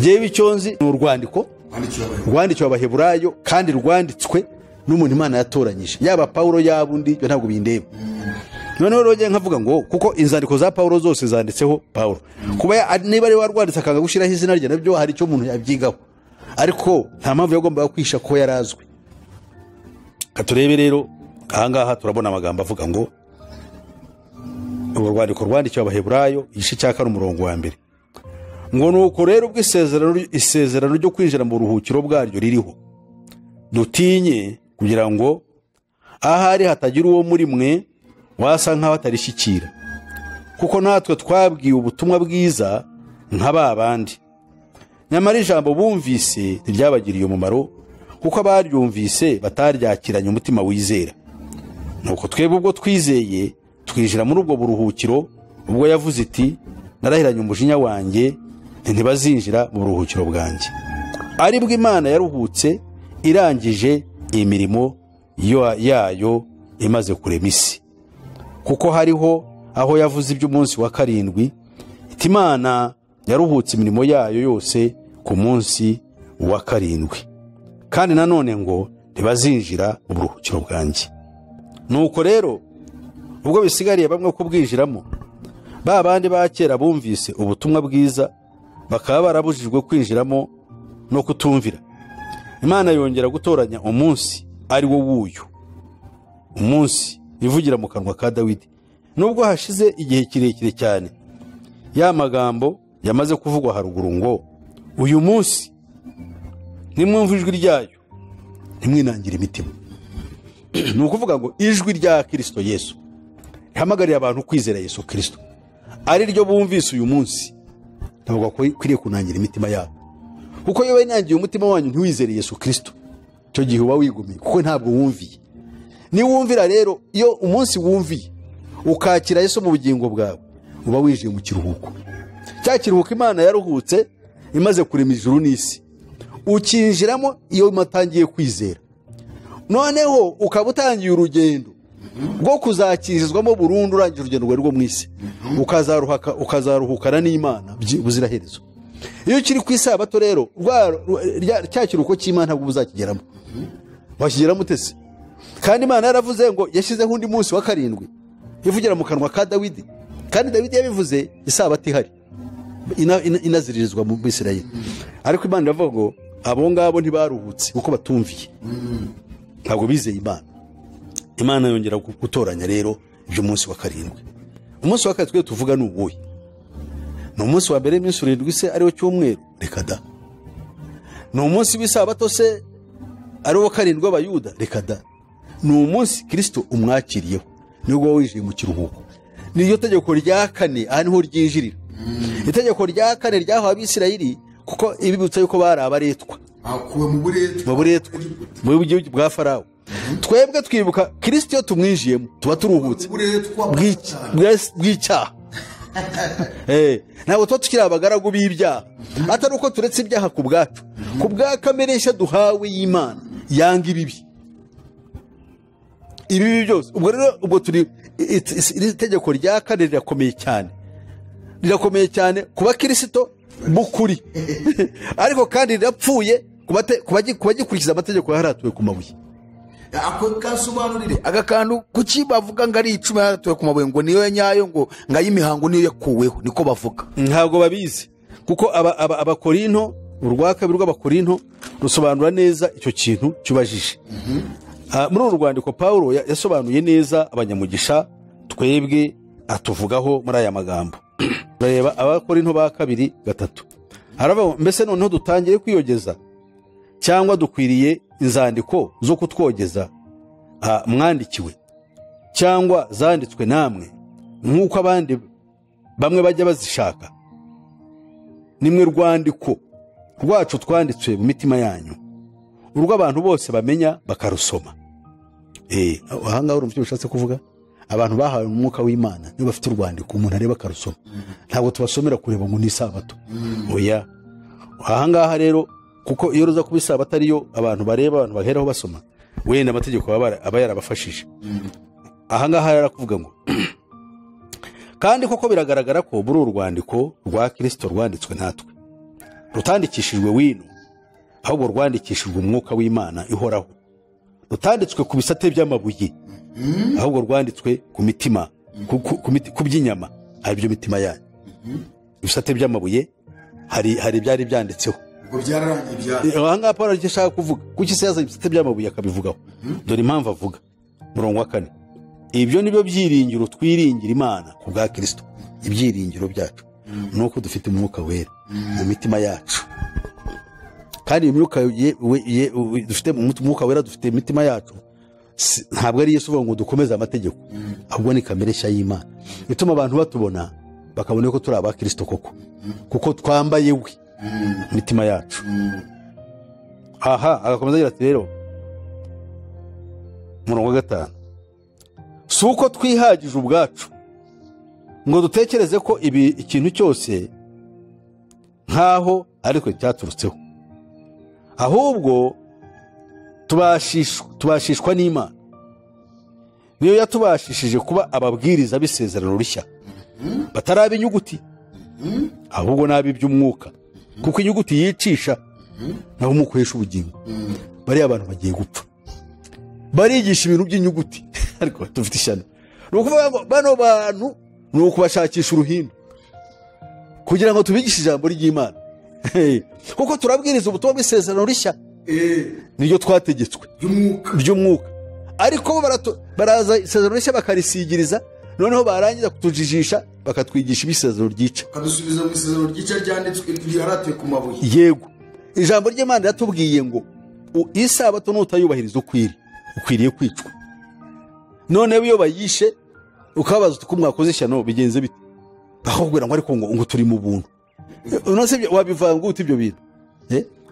Jewe icyo nzi ni urwandiko rwandikiwe Abaheburayo, kandi rwanditswe n'umuntu Imana yatoranyije, yaba Paulo yabundi byo ntabwo bindeba. Noneho roje nkavuga ngo kuko inzandiko za Paulo zose zanditseho Paulo, kuba niba ari warwanditse akanga gushiraho izina rye nabyo hari icyo umuntu yabyigaho, ariko nta mpamvu yagomba kwisha ko yarazwe. Katurebe rero ahangaha turabona amagambo avuga ngo urwandiko rwandikiwe Abaheburayo igice cya 4 umurongo wa 1 ngo nuko rero ubwo isezerano ryo kwinjira mu ruhukiro bwaryo ririho, dutinye kugira ngo ahari hatagira uwo muri mwe wasa nkaho atarishyikira, kuko natwe twabwiye ubutumwa bwiza nk'ababandi. Nyamara ijambo bumvise ntiryabagiriye umumaro, kuko abaryumvise bataryakiranye umutima wizera. Nuko twebwe ubwo twizeye twinjira muri ubwo buruhukiro, ubwo yavuze iti narahiranye umujinya wanjye ntibazinjira mu buruhukiro bwanjye. Aribwo Imana yaruhutse irangije imirimo yayo imaze kurema isi. Kuko hariho aho yavuze iby'umunsi wa 7 iti Imana yaruhutse imirimo yayo yose ku munsi wa 7, kandi nanone ngo ntibazinjira mu buruhukiro bwanjye. Nuko rero ubwo bisigariye bamwe ko bwijiramo, ba bandi ba kera bumvise ubutumwa bwiza bakaba barabujijwe kwinjiramo no kutumvira, Imana yongera gutoranya umunsi ari wo wuyu, umunsi ivugira mu kanwa ka Dawidi. Nubwo hashize igihe kirekire cyane, ya magambo yamaze kuvugwa haruguru ngo uyu munsi nimwumva ijwi ryayo ntimwinangire imitima. Ni ukuvuga ngo ijwi rya Kristo Yesu rihamagariye abantu kwizera Yesu Kristo, ari ryo bumvise uyu munsi, ntabwo bakwiriye kunangira imitima yabo. Kuko iyo winangiye umutima wanyu ntiwizere Yesu Kristo, icyo gihe uba wigumiye, kuko ntabwo wumviye. Niwumvira rero, iyo umunsi wumviye ukakira Yesu mu bugingo bwawe, uba winjiye mu kiruhuko. Cya kiruhuko Imana yaruhutse imaze kurema ijuru n'isi, ukinjiramo iyo umatangiye kwizera. Noneho ukaba utangiye urugendo rwo kuzakirizwamo burundu, urangije urugendo rwo mu isi, ukazaruhukana n'Imana buziraherezo. Iyo ukiri ku isabato rero, cya kiruhuko cy'Imana ntabwo uzakigeramo. Wakigeramo utese? Kandi Imana yaravuze ngo yashyizeho undi munsi wa karindwi, ivugira mu kanwa ka Dawidi. Kandi Dawidi yabivuze isabato ihari, inaziririzwa mu Bisirayeli. Ariko Imana iravuga ngo abo ngabo ntibaruhutse kuko batumviye, ntabwo bizeye Imana. Imana yongera gutoranya rero ibyo munsi wa karindwi. Umunsi wa karindwi tuvuga ni uwuhe? Ni umunsi wa mbere w'iminsi 7 se ariwo cyumweru? Reka da. Ni umunsi w'isabato se ariwo karindwi w'Abayuda? Reka da. Ni umunsi Kristo umwakiriyeho, nibwo winjiye mu kiruhuko. Niyo tegeko rya kane, aha niho ryinjirira. Itegeko rya kane ryahawe Abisirayeli, kuko ibibutsa yuko bari abaretwa, akuwe mu buretwa mu gihugu bwa Farawo. Twebwe twibuka Kristo tumwijiyemo, tuba turuhutse bw'icyaha. Ntabwo tuba tukiri abagaragu b'ibyaha, atari uko turetse ibyaha ku bwacu, ku bwa kamere nshya duhawe y'Imana yanga ibibi byose. Ubwo rero iri tegeko rya kane rirakomeye cyane ku bakristo b'ukuri, ariko kandi rirapfuye ku bagikurikiza amategeko yaratuwe ku mabuye. Ako kasobanurire agakantu kuki bavuga ngo ari 10 yaratuwe ku mabuye, ngo niyo nyayo, ngo ngayimihango niyo yakuweho, niko bavuga. Ntabwo babizi, kuko abakorinto, urwa kabiri rw'Abakorinto rusobanura neza icyo kintu cyubajije. Muri uru rwandiko Paulo yasobanuye neza abanyamugisha twebwe atuvugaho muri aya magambo. Reba Abakorinto ba 2:3. Aravuga mbese noneho dutangiye kwiyogeza cyangwa dukwiriye inzandiko zo kutwogeza mwandikiwe, cyangwa zanditswe namwe nk'uko abandi bamwe bajya bazishaka? Nimwe rwandiko rwacu twanditswe mu mitima yanyu, urwo abantu bose bamenya bakarusoma. Ahangaho urumva icyo bishatse kuvuga? Abantu bahawe umwuka w'Imana nibo bafite urwandiko umuntu areba akarusoma. Ntabwo tubasomera kureba ngo ni isabato, oya. Ahangaha rero, kuko iyo ruza kuba isabato ariyo abantu bareba, abantu baheraho basoma, wenda amategeko aba yarabafashije. Ahangaha yarakuvuga ngo kandi koko biragaragara ko muri uru rwandiko rwa Kristo rwanditswe natwe, rutandikishijwe wino, ahubwo rwandikishijwe umwuka w'Imana ihoraho, rutanditswe ku bisate by'amabuye, ahubwo rwanditswe ku mitima, ku by'inyama, ari byo mitima yanyu. Ibisate by'amabuye hari byari byanditseho, ngo byararangiye. Ahangaha Paulo arashaka kuvuga kuki se yaza ibisate by'amabuye akabivugaho. Dore impamvu avuga murongo wa 4: ibyo nibyo byiringiro twiringira Imana ku bwa Kristo. Ibyiringiro byacu nuko dufite umwuka wera mu mitima yacu, kandi imyuka dufite umwuka wera dufite imitima yacu, ntabwo ari Yesu uvuga ngo dukomeze amategeko, ahubwo ni kamere nshya y'Imana ituma abantu batubona bakabona ko turi abakristo koko, kuko twambaye we imitima yacu. Agakomeza agira ati rero murongo wa 5: si uko twihagije ubwacu ngo dutekereze ko ikintu cyose nkaho ariko cyaturutseho, ahubwo tubashishwa n'Imana, niyo yatubashishije kuba ababwiriza b'isezerano rishya, bataraba inyuguti ahubwo nabi by'umwuka, kuko inyuguti yicisha naho umwuka uhesha ubugingo. Bariya abantu bagiye gupfa, barigisha ibintu by'inyuguti ariko dufite ishyano. Ni ukuvuga ngo bano bantu ni ukubashakisha uruhindu kugira ngo tubigishe ijambo ry'Imana, kuko turabwiriza ubutumwa bw'isezerano rishya, niryo twategetswe ry'umwuka, ariko bo baraza isezerano rishya bakarisigiriza, noneho barangiza kutujijisha bakatwigisha ibisezerano ryica, kadusubiza mu isezerano ryica ryanditswe ryaratuye ku mabuye. yego ijambo ry'Imana riratubwiye ngo isabato nutayubahiriza ukwiriye kwicwa. None iyo bayishe ukabaza uti ko mwakoze ishyano bigenze bite, ahubwira ngo ariko ngo turi mu buntu, none wabivanga ute ibyo bintu?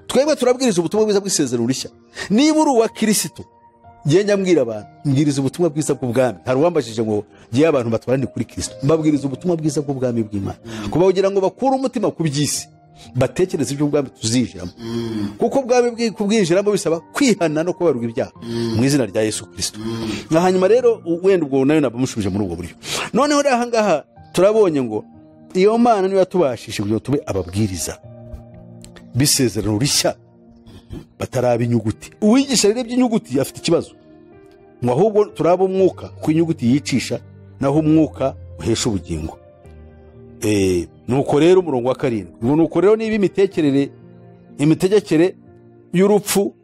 Twebwe turabwiriza ubutumwa bwiza bw'isezerano rishya. Niba uri uwa Kristo, ngenda mbwira abantu mbwiriza ubutumwa bwiza bw'ubwami. Hari uwambajije ngo giye abantu batwarane kuri Kristo, mbabwiriza ubutumwa bwiza bw'ubwami bw'Imana, kuba kugira ngo bakure umutima ku by'isi batekereza iby'ubwami tuzinjiramo, kuko ubwami kubwinjiramo bisaba kwihana no kubarwa ibyaha mu izina rya Yesu Kristo. Hanyuma rero wenda ubwo nayo nabamushubije muri ubwo buryo. Noneho aha ngaha turabonye ngo iyo Mana niyo yatubashishije kugira tube ababwiriza bisezerano rishya bataraba inyuguti. Uwigisha rero iby'inyuguti afite ikibazo, ngo ahubwo turaba umwuka ku inyuguti yicisha, naho umwuka uhesha ubugingo. Nuko rero umurongo wa 7 ngo nuko rero niba imitegekere y'urupfu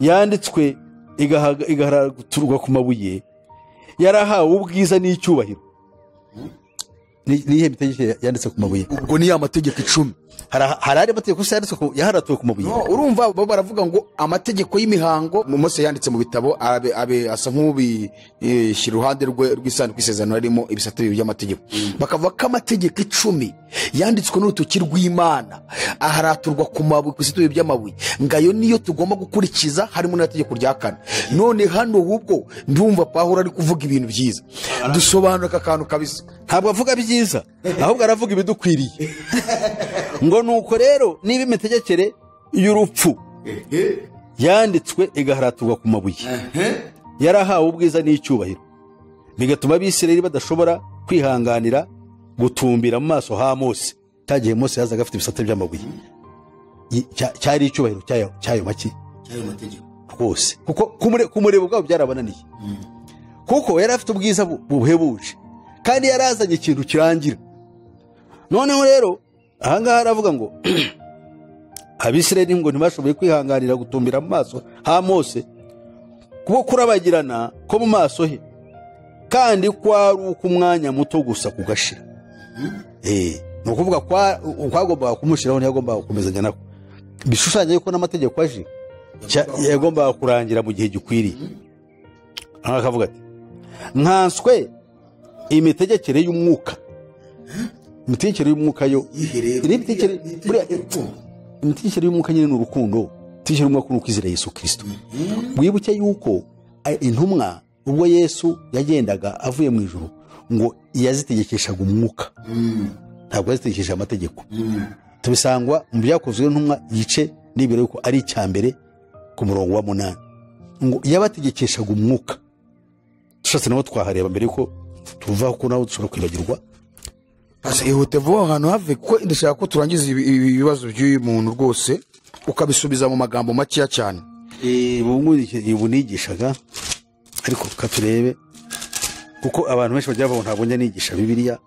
yanditswe igaharaturwa ku mabuye, yarahawe ubwiza n'icyubahiro. Nihe mitegekere yanditse ku mabuye? Ubwo ni amategeko 10. Hari amategeko yanditse yaharatuwe ku mabuye. Urumva bo baravuga ngo amategeko y'imihango Mose yanditse mu bitabo abe asa nk'ubishyira uruhande rw'isanduku y'isezerano harimo ibisate bibiri by'amategeko. Bakavuga ko amategeko 10 yanditswe n'urutoki rw'Imana aharaturwa ku mabuye, ku bisate bibiri by'amabuye, ngayo niyo tugomba gukurikiza, harimo n'ategeko rya 4. None hano ubwo ndumva Pawulo ari kuvuga ibintu byiza, dusobanura aka kantu kabisa. Ntabwo avuga byiza, ahubwo aravuga ibidukwiriye. Ngo nuko rero niba imitegekere y'urupfu yanditswe igaharaturwa ku mabuye, yarahawe ubwiza n'icyubahiro, bigatuma Abisirayeli badashobora kwihanganira gutumbira mu maso ha Mose. Cyagihe Mose yazaga afite ibisate by'amabuye, cyari icyubahiro cyayo mategeko rwose, kuko kumureba ubwabo byarabananiye, kuko yari afite ubwiza buhebuje kandi yarazanye ikintu kirangira. Noneho rero ahangaha aravuga ngo Abisirayeli ngo ntibashoboye kwihanganira gutumbira mu maso ha Mose kuko kurabagirana ko mu maso he, kandi kwari uko umwanya muto gusa kugashira. Ni ukuvuga kwagombaga kumushyiraho, ntiyagombaga gukomezanya nako. Bishushanya yuko n'amategeko aje yagombaga kurangira mu gihe gikwiriye. Aha akavuga ati nkanswe imitegekere y'umwuka. Imitegekere y'umwuka yo imitegekere y'umwuka nyine ni urukundo. Imitegekere y'umwuka ni ukwizera Yesu Kristo. Wibuke yuko intumwa ubwo Yesu yagendaga avuye mu ijuru ngo yazitegekeshaga umwuka, ntabwo yazitegekesha amategeko. Tubisangwa mu byakozwe n'intumwa igice n'ibiro yuko ari icyambere ku murongo wa 8, ngo yabategekeshaga umwuka. Tushatse nabo twahareba mbere yuko tuva ko naho dushobora kwibagirwa. Ihute vuba ahantu have, kuko ndashaka ko turangiza ibibazo by'uyu muntu rwose ukabisubiza mu magambo makeya cyane. Ubu nigishaga, ariko katurebe kuko abantu benshi bajya babona ntabwo njya nigisha Bibiliya.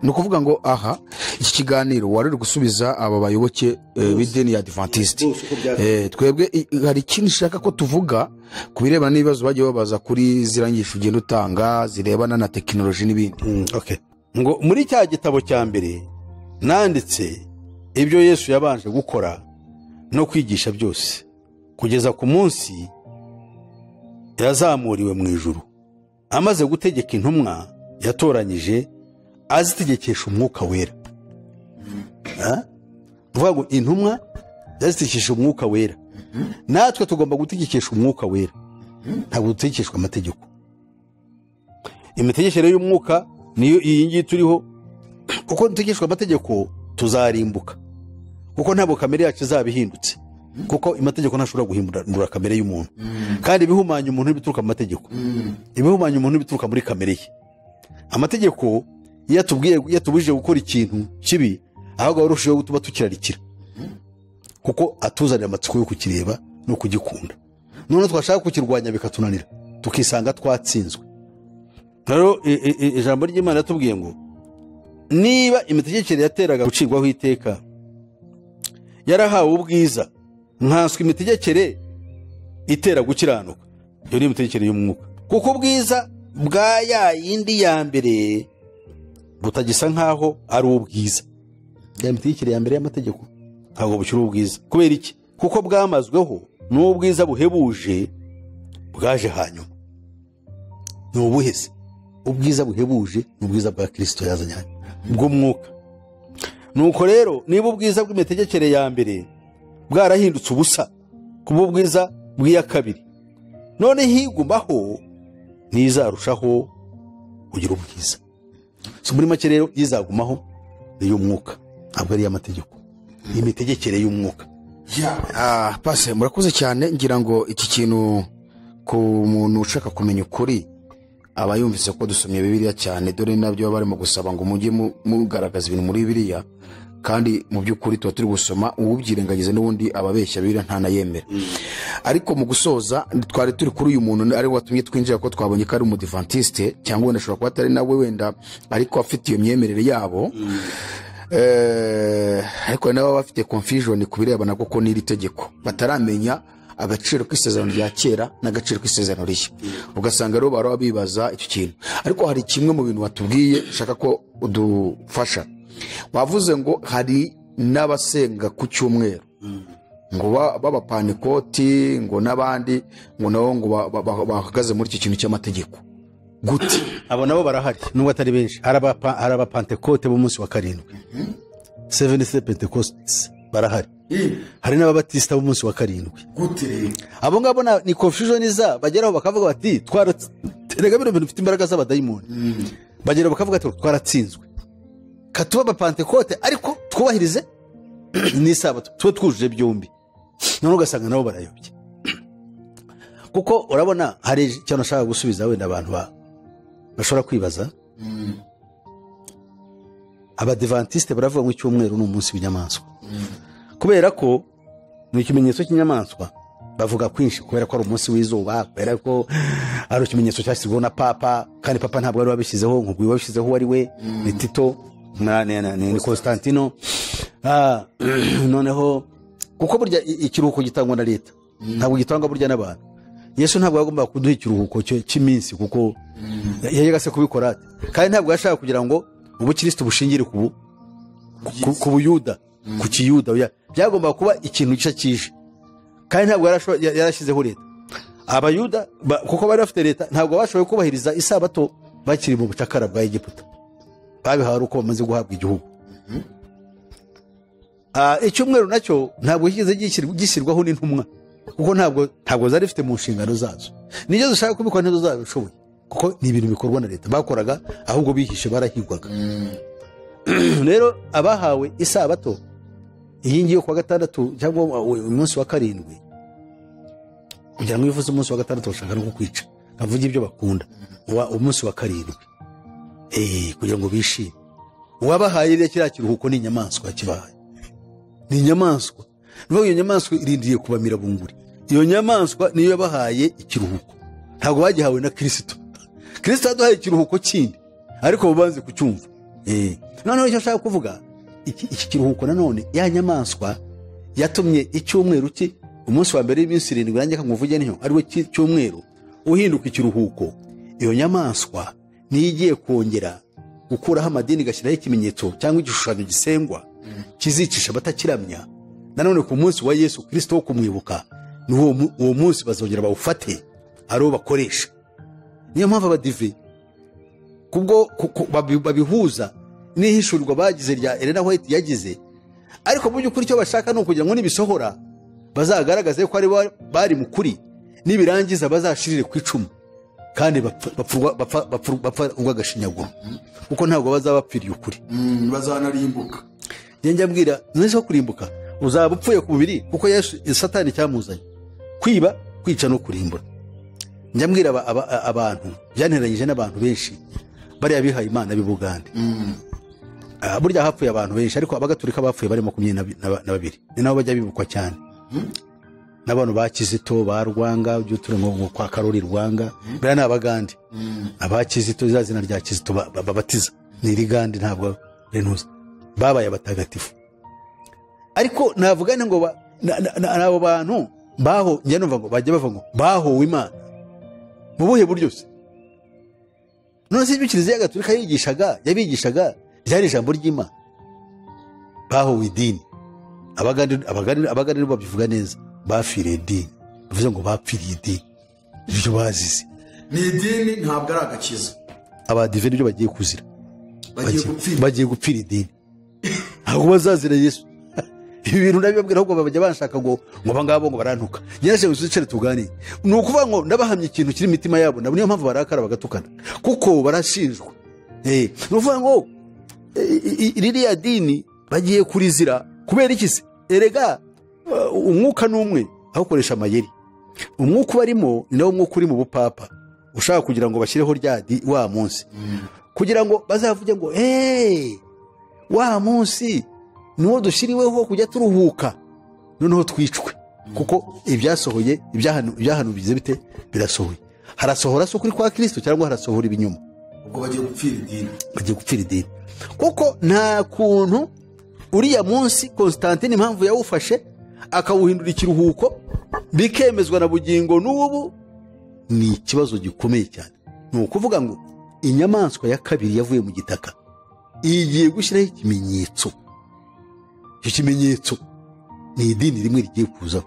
Ni ukuvuga ngo aha iki kiganiro wari uri gusubiza aba bayoboke b'idini ya Adventiste. Twebwe hari ikintu nshaka ko tuvuga ku birebana n'ibibazo bagiye babaza kuri zirangisha ugenda utanga zirebana na tekinoloji n'ibindi. Ngo muri cya gitabo cya mbere nanditse ibyo Yesu yabanje gukora no kwigisha byose kugeza ku munsi yazamuriwe mu ijuru, amaze gutegeka intumwa yatoranyije azitegekesha umwuka wera. Uvuga ngo intumwa yazitegekesha umwuka wera, natwe tugomba gutegekesha umwuka wera, ntabwo dutegekeshwa amategeko. Imitegekere y'umwuka niyo iyi ngiyi turiho, kuko dutegekeshwa amategeko tuzarimbuka, kuko ntabwo kamere yacu izaba ihindutse, kuko amategeko ntashobora guhindura kamere y'umuntu. Kandi ibihumanya umuntu ntibituruka mu mategeko, ibihumanya umuntu ntibituruka muri kamere ye. Amategeko iyo atubujije gukora ikintu kibi, ahubwo arushaho gutuma tukirarikira, kuko atuzanira amatsiko yo kukireba no kugikunda. None twashaka kukirwanya bikatunanira, tukisanga twatsinzwe. Rero ijambo ry'Imana yatubwiye ngo niba imitegekere yateraga gucirwaho iteka yarahawe ubwiza, nkanswe imitegekere itera gukiranuka, iyo ni imitegekere y'umwuka. kuko ubwiza bwa ya yindi ya mbere butagisa nk'aho ari ubwiza. Ya mitegekere ya mbere y'amategeko ntabwo bukiri ubwiza. Kubera iki? Kuko bwamazweho n'ubwiza buhebuje bwaje hanyuma. Ni ubuhese. Ubwiza buhebuje ni ubwiza bwa Kristo yazanye bw'umwuka. Nuko rero niba ubwiza bw'imitegekere ya mbere bwarahindutse ubusa kuba ubwiza bw'iya kabiri, none higumaho ntizarushaho kugira ubwiza. So muri make rero yizagumaho ni y'umwuka, ntabwo ari y'amategeko, ni imitegekere y'umwuka. Pase murakoze cyane. Ngira ngo iki kintu ku muntu ushaka kumenya ukuri aba yumvise ko dusomye Bibiliya cyane, dore nabyo barimo gusaba ngo mujye mugaragaza ibintu muri Bibiliya, kandi mu by'ukuri tuba turi gusoma ububyirengagize n'ubundi ababeshya Bibiliya ntanayemera. Ariko mu gusoza twari turi kuri uyu muntu ari watumye twinjira ko twabonye ko ari umudivantiste, cyangwa wenda ashobora kuba atari nawe wenda ariko afite iyo myemerere yabo. Ariko nabo bafite confusion kubirebana kuko n'iri tegeko bataramenya agaciro k'isezerano rya kera n'agaciro k'isezerano rishya. Ugasanga rero baro bibaza icyo kintu. Ariko hari kimwe mu bintu batubwiye shaka ko udufasha. Wavuze ngo hari n'abasenga ku cyumweru, ngo baba Pantekoti, ngo n'abandi ngo nabo ngo bahagaze muri iki kintu cy'amategeko. Gute? Abo nabo barahari nubwo atari benshi. Hari aba Pantekote b'umunsi wa karindwi, Seventh Pentecost barahari. Hari n'ababatista b'umunsi wa karindwi. Gute rero? Abo ngabo ni confusion iza bageraho bakavuga bati twarega bino bintu bifite imbaraga z'abadayimoni. Bagera bakavuga ati twaratsinzwe, katuba aba Pantekote ariko twubahirize n'isabato, twe twujuje byombi. None ugasanga nabo barayobye. Kuko urabona hari cyane nashaka gusubiza wenda abantu bashobora kwibaza. Abadivantiste baravuga ngo icyumweru ni umunsi w'inyamaswa. Kubera ko ni ikimenyetso cy'inyamaswa bavuga kwinshi, kubera ko ari umunsi w'izuba, kubera ko ari ikimenyetso cyashyizweho na papa, kandi papa ntabwo ari wabishyizeho, nk'ubwo wabishyizeho ari we ni Tito ni Constantino. Noneho kuko burya ikiruhuko gitangwa na leta, ntabwo gitangwa burya n'abantu. Yesu ntabwo yagomba kuduha ikiruhuko cy'iminsi kuko yagase kubikora ate, kandi ntabwo yashaka kugira ngo ubukristo bushingire ku buyuda, ku kiyuda. Byagomba kuba ikintu gisha kije, kandi ntabwo yarashyizeho leta. Abayuda kuko bari bafite leta ntabwo bashoboye kubahiriza isabato bakiri mu bucakara bwa Egiputa, babihawe uko bamaze guhabwa igihugu. Icyumweru nacyo ntabwo kigeze gishyirwaho n'intumwa, kuko ntabwo zari zifite mu nshingano zazo. Niyo zishaka kubikora ntizo zabishoboye, kuko ni ibintu bikorwa na leta bakoraga, ahubwo bihishe barahigwaga. Rero abahawe isabato iyi ngiyo kwa gatandatu cyangwa umunsi wa karindwi, kugira ngo bivuze umunsi wa gatandatu bashaka no kukwica, bavuga ibyo bakunda umunsi wa karindwi, kugira ngo bishime. Uwabahaye rero kiriya kiruhuko ni inyamaswa kibahaye, ni inyamaswa. Niyo nyamaswa irindiye kubamira bunguri. Iyo nyamaswa niyo yabahaye ikiruhuko, ntabwo bagihawe na Kristo. Kristo yaduhaye ikiruhuko kindi, ariko bubanze kucyumva. Noneho icyo ashaka kuvuga, iki kiruhuko nanone ya nyamaswa yatumye icyumweru umunsi wa mbere y'iminsi 7 nanjye kanguvuge niho ari we cyumweru uhinduka ikiruhuko. Iyo nyamaswa ni igiye kongera gukuraho amadini gashyiraho ikimenyetso cyangwa igishushanyo gisengwa kizicisha batakiramya. Nanone ku munsi wa Yesu Kristo wo kumwibuka, ni uwo munsi bazongera bawufate ari bakoresha. Niyo mpamvu abadive kubwo babihuza n'ihishurirwa bagize rya Elena White yagize, ariko mu by'ukuri icyo bashaka ni ukugira ngo nibisohora bazagaragaze ko ari bari mukuri, nibirangiza bazashirire ku icumu, kandi bapfa ugashinyagura, kuko ntabwo bazabapfiriye ukuri, bazanarimbuka. Njye mbwira nzi ko kurimbuka uzaba upfuye ku mubiri, kuko Satani cyamuzanye kwiba, kwica no kurimbura. Njye mbwira abantu byanteranyije n'abantu benshi bari abihaye Imana b'Ibugande. Burya hapfuye abantu benshi, ariko abagatulika bapfuye bari 22, ni nabo bajya bibukwa cyane. N'abantu ba Kizito, ba Rwanga, byuture ngo kwa Karori Rwanga, bera n'Abagande. Abakizito izazina rya Kizito babatiza ni Rigande, ntabwo renuza babaye abatagatifu. Ariko navugane ngo nabo bantu baho, njye numva ngo bajya bava ngo bahowe Imana. mu buhe buryo se? None se ibyo Kiliziya Gatolika yabigishaga ryari ijambo ry'Imana, bahowe idini. Abagande babivuga neza, bafiriye idini, bivuze ngo bapfiriye idini, ibyo bazize ni idini, ntabwo ari agakiza. Abadive nibyo bagiye kuzira, bagiye gupfira idini, ntabwo bazazira Yesu. Ibi bintu nabibabwira ahubwo bajya banshaka ngo abangabo ngo barantuka. Nyiraje uzicere tuganire, ni ukuvuga ngo ndabahamye ikintu kiri imitima yabo, nabo niyo mpamvu barakara bagatukana, kuko barashinjwa. Ni ukuvuga ngo ririya dini bagiye kurizira kubera iki se? Erega umwuka n'umwe awukoresha amayeri. Umwuka barimo ni nawo mwuka uri mu bupapa, ushaka kugira ngo bashyireho ryadi wa munsi, kugira ngo bazavuge ngo wa munsi niwo dushyiriweho kujya turuhuka, noneho twicwe. Kuko ibyasohoye ibyahanu bize bite birasohoye. Harasohora so kuri kwa Kristo cyangwa harasohora ibinyuma? Ubwo bagiye gupfira idini. Kuko nta kuntu uriya munsi Constantine impamvu yawufashe akawuhindura ikiruhuko bikemezwa na bugingo n'ubu, ni ikibazo gikomeye cyane. Ni ukuvuga ngo inyamaswa ya kabiri yavuye mu gitaka igiye gushyiraho ikimenyetso. Icyo kimenyetso ni idini rimwe rigiye kuzaho.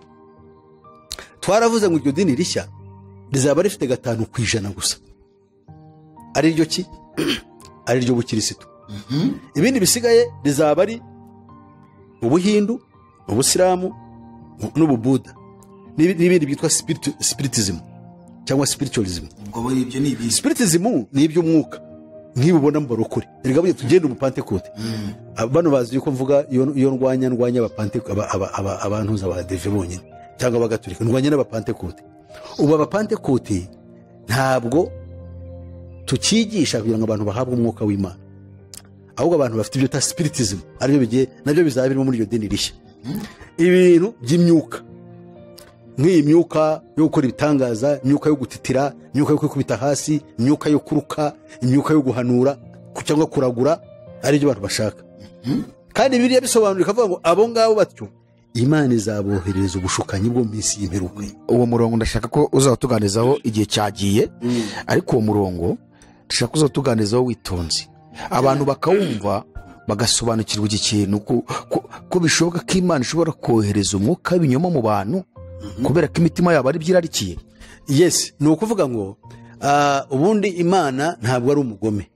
Twaravuze ngo iryo dini rishya rizaba rifite 5% gusa, ari ryo ki? Ari ryo bukirisitu. Ibindi bisigaye rizaba ari ubuhindu, ubusilamu n'ububuda n'ibindi byitwa spiritism cyangwa spiritualism. Ubwo ibyo ni ibi spiritism ni iby'umwuka nk'ibubona mu barokore. Erega byo tugenda mu Pentecote, bano bazi yuko mvuga iyo ndwanya abapantekote, abantu z'abadeve bonyine cyangwa abagatolika, ndwanya n'abapantekote. Ubu abapantekote ntabwo tukigisha kugira ngo abantu bahabwe umwuka w'Imana, ahubwo abantu bafite ibyo ta spiritism, aribyo bigiye nabyo bizaba birimo muri iyo dini rishya. Ibintu by'imyuka, nk'iyi myuka yo gukora ibitangaza, imyuka yo gutitira, imyuka yo kwikubita hasi, imyuka yo kuruka, imyuka yo guhanura cyangwa kuragura, ari byo abantu bashaka. Kandi Bibiliya bisobanura ikavuga ngo abo ngabo batyo Imana izaboherereza ubushukanyi bwo minsi y'imperuka. Uwo murongo ndashaka ko uzatuganizaho igihe cyagiye, ariko uwo murongo ndashaka uzatuganizaho witonze, abantu bakawumva bagasobanukirwa iki kintu ko bishoboka ko Imana ishobora kohereza umwuka w'ibinyoma mu bantu kubera ko imitima yabo ari byirarikiye. Yes, ni ukuvuga ngo ubundi Imana ntabwo ari umugome,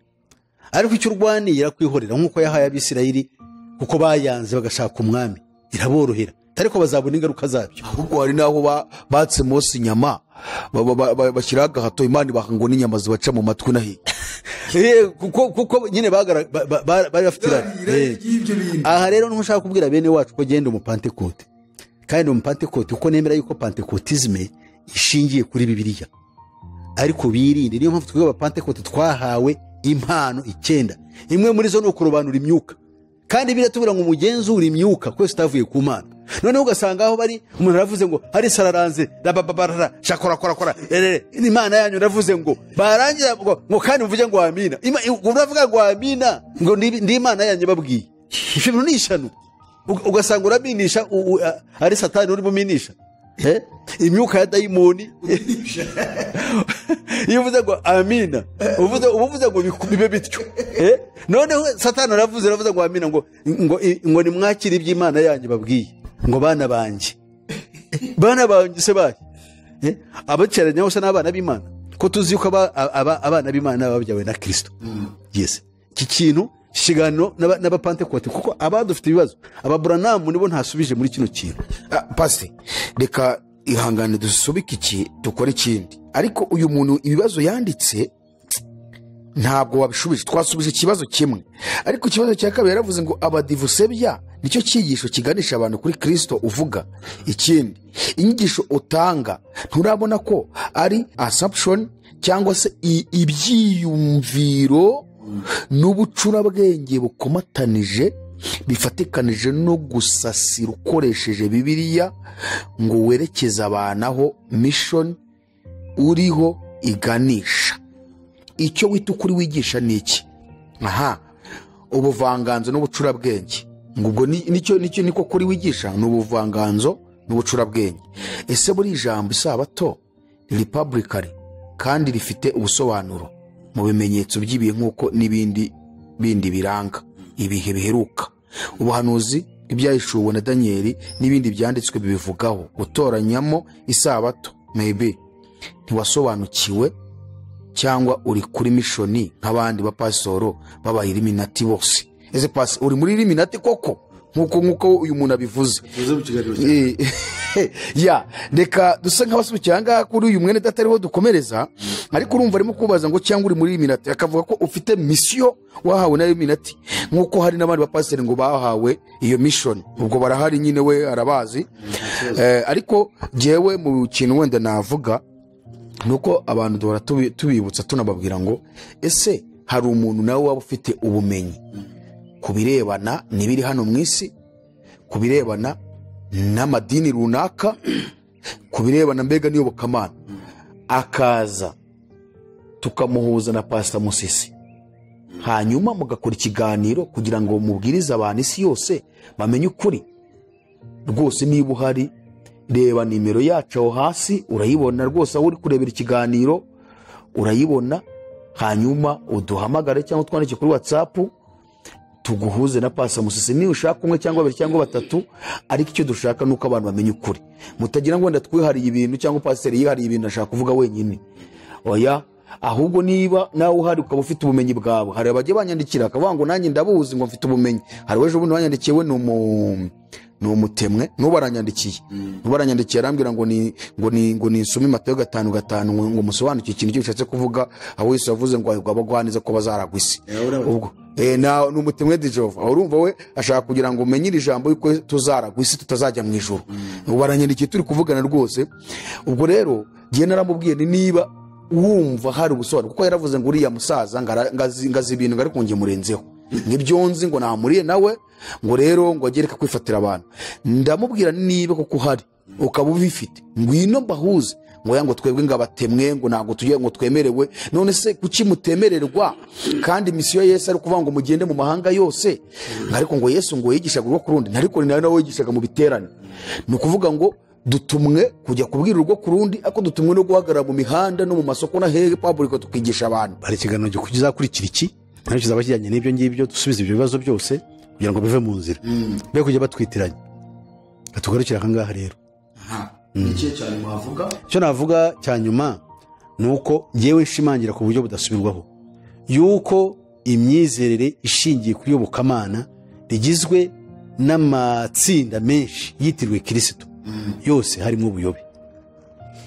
ariko icyo urwanira kwihorera nk'uko yahaye Abisirayeli, kuko bayanze bagashaka umwami, iraborohera, ariko bazabona ingaruka zabyo. Ahubwo hari naho batse Mose inyama bashyiraho agahato, Imana ibaha ngo n'inyama zibaca mu matwi nahi. Kuko nyine bari bafite irari. Aha rero ntushaka kubwira bene wacu ko genda umupantekote, kandi umupantekote uko nemera yuko pantekotisme ishingiye kuri Bibiliya, ariko birinde. Niyo mpamvu twebwe abapantekote twahawe impano 9, imwe muri zo ni ukurobanura imyuka, kandi biratubwira ngo umugenzura imyuka kwese utavuye ku Mana. Noneho ugasanga aho bari umuntu aravuze ngo hari sararanze rababarara shakora Imana yanyu ravuze ngo barangira ngo kandi mvuge ngo amina, uravuga ngo amina ngo ndi Imana yanyu babwiye. Ibintu ni ishano, ugasanga uraminisha ari Satani uri buminisha imyuka ya dayimoni. Iyo uvuze ngo amina uvuze ngo bibe bityo. Noneho Satani aravuze ngo amina ngo nimwakire iby'Imana yanyu babwiye, ngo bana banjye se baye abaceranya hose n'abana b'Imana, ko tuzi yuko abana b'Imana babyawe na Kristo. Yes, iki kintu kiganiro n'abapantekote, kuko abadufite ibibazo ababuranamu nibo ntasubije muri kino kintu. Pasi reka ihangane dusubike iki dukora ikindi, ariko uyu muntu ibibazo yanditse ntabwo wabishubije. Twasubije ikibazo kimwe, ariko ikibazo cya kabiri yaravuze ngo abadivusebya nicyo cyigisho kiganisha abantu kuri Kristo uvuga. Ikindi, inyigisho utanga nturabona ko ari assumption cyangwa se ibyiyumviro n'ubucurabwenge bukomatanije bifatikanije no gusasira ukoresheje Bibiliya ngo werekeze abantu aho mission uriho iganisha. Icyo wita ukuri wigisha ni iki? Ubuvanganzo n'ubucurabwenge, ngo ubwo nicyo niko kuri wigisha, ni ubuvanganzo n'ubucurabwenge. Ese buri ijambo isabato republicary kandi rifite ubusobanuro mu bimenyetso by'ibihe nk'uko n'ibindi bindi biranga ibihe biheruka. Ubuhanuzi bw'ibyahishuwe na Daniyeli n'ibindi byanditswe bibivugaho. Gutoranyamo isabato maybe ntiwasobanukiwe cyangwa uri kuri mishoni nk'abandi bapasitoro b'abayiliminati bose. Ese pasi uri muri iliminati koko nk'uko uyu muntu abivuze? Ya reka dusa nk'abasubikira ngaha kuri uyu mwene data ariho dukomereza, ariko urumva arimo kubaza ngo cyangwa uri muri iliminati, akavuga ko ufite misiyo wahawe na iliminati nk'uko hari n'abandi bapasiteri ngo bahawe iyo mishoni. Ubwo barahari nyine, we arabazi. Ariko jewe mu kintu wenda navuga nuko abantu duhora tubibutsa tunababwira ngo ese hari umuntu nawe waba ufite ubumenyi ku birebana n'ibiri hano mu isi, ku birebana n'amadini runaka, ku birebana mbega n'iyobokamana, akaza tukamuhuza na Pastor Musisi, hanyuma mugakora ikiganiro kugira ngo mubwirize abantu isi yose bamenye ukuri rwose. Niba uhari, reba nimero yacu aho hasi, urayibona rwose, aho uri kurebera ikiganiro urayibona, hanyuma uduhamagare cyangwa twandike kuri WhatsApp tuguhuze na Pastor Musisi. Niba ushaka umwe cyangwa babiri cyangwa batatu, ariko icyo dushaka nuko abantu bamenye ukuri, mutagira ngo wenda twihariye ibintu cyangwa pastor yihariye ibintu ashaka kuvuga wenyine. Oya, ahubwo niba nawe uhari ukaba ufite ubumenyi bwawe, hari abagiye banyandikira akavuga ngo nanjye ndabuzi ngo mfite ubumenyi. Hari weje ubundi wanyandikiye, we ni umutemwe, nubaranyandikiye arambwira ngo ni nsome Matayo 5:5 ngo musobanukire ikintu cyose kuvuga, aho Yesu yavuze ngo abagwaniza ko bazaragwa isi. Ubwo na n'umutemwe Dijova, aho urumva we ashaka kugira ngo umenye ijambo yuko tuzaragwa isi, tutazajya mu ijuru. Ubaranyandikiye turi kuvugana rwose. Ubwo rero giye naramubwiye niba wumva hari ubusobanuro, kuko yaravuze ngo uriya musaza ngazi ibintu ngari kunge murenzeho nk'ibyo nzi ngo namuriye nawe ngo rero ngo agereka kwifatira abantu. Ndamubwira niba koko uhari ukaba ubifite, ngwino mbahuze, ngo yango twebwe ngabatemwe ngo ntago tugiye ngo twemerewe. None se kuki mutemererwa kandi misiyo Yesu ari kuvuga ngo mugende mu mahanga yose? Ariko ngo Yesu ngo yigishaga urwo kurundi, ariko ni nawe yigishaga mu biterane. Ni ukuvuga ngo dutumwe kujya kubwira urwo kurundi, ako dutumwe no guhagarara mu mihanda no mu masoko na hehe public tukigisha abantu. Bari kiganiro cyo kuzakurikira iki nari kizaba kijyanye n'ibyo ngibyo, dusubiza ibyo bibazo byose kugira ngo bive mu nzira, be kujya batwitiranye. Tugarukira ahangaha rero. Niki cyane mwavuga? Cyo navuga cyanyuma nuko ngewe nshimangira ku buryo budasubirwaho yuko imyizerere ishingiye kuri yobokamana rigizwe n'amatsinda menshi yitirwe Kristo, yose harimo ubuyobe.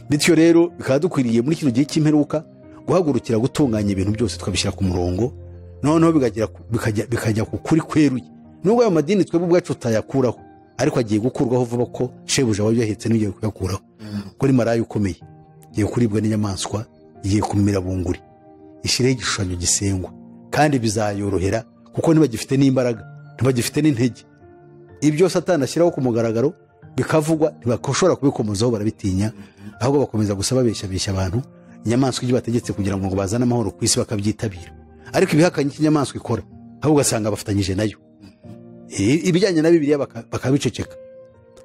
Bityo rero bikaba dukwiriye muri kino gihe cy'imperuka guhagurukira gutunganya ibintu byose tukabishyira ku murongo, noneho bikajya ku kuri kweruye. Nubwo ayo madini twebwe ubwacu tutayakuraho, ariko agiye gukurwaho vuba ko shebuja wabyahetse n'igiye kuyakuraho. Kuri maraya ukomeye igiye kuribwa n'inyamaswa, igiye kumira bunguri, ishireho igishushanyo gisengwa, kandi bizayorohera kuko ntibagifite n'imbaraga, ntibagifite n'intege. Ibyo Satani ashyiraho ku mugaragaro bikavugwa, ntibashobora kubikomozaho, barabitinya, ahubwo bakomeza gusaba besha abantu inyamaswa ibyo bategetse kugira ngo bazane amahoro ku isi bakabyitabira. Ariko ibihakanye inyamaswa ikora, ahubwo ugasanga bafatanyije nayo. Ibijyanye na Bibiliya bakabiceceka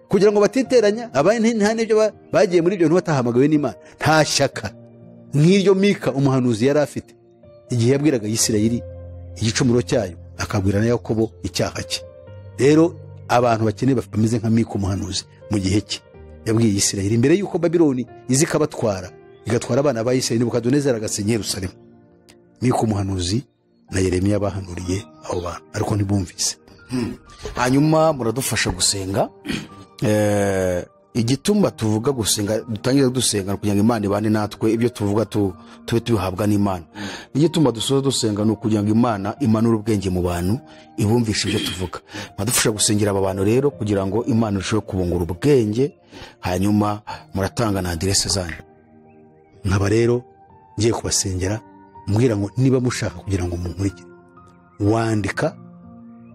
kugira ngo batiteranya. Abandi nta n'ibyo bagiye muri ibyo ntibatahamagawe n'Imana. Nta shyaka nk'iryo Mika umuhanuzi yari afite igihe yabwiraga Isirayeli igicumuro cyayo, akabwira na Yakobo icyaha cye. Rero abantu bakeneye bameze nka Mika umuhanuzi mu gihe cye, yabwiye Isirayeli mbere yuko Babiloni izi kabatwara, igatwara abana ba Isirayeli Nebukadinezari agasenya Yerusalemu. Mika umuhanuzi na Yeremiya bahanuriye abo bantu, ariko ntibumvise. Hanyuma muradufasha gusenga. Igituma tuvuga gusenga, dutangira dusenga kugira ngo Imana ibane natwe, ibyo tuvuga tube tubihabwa n'Imana. Igituma dusoza dusenga no kugira ngo Imana imanure ubwenge mu bantu, ibumvishe ibyo tuvuga. Muradufasha gusengera aba bantu rero kugira ngo Imana irusheho kubungura ubwenge, hanyuma muratanga na adresse zanyu. Nkaba rero ngiye kubasengera, mbwira ngo niba mushaka kugira ngo munkurikire, wandika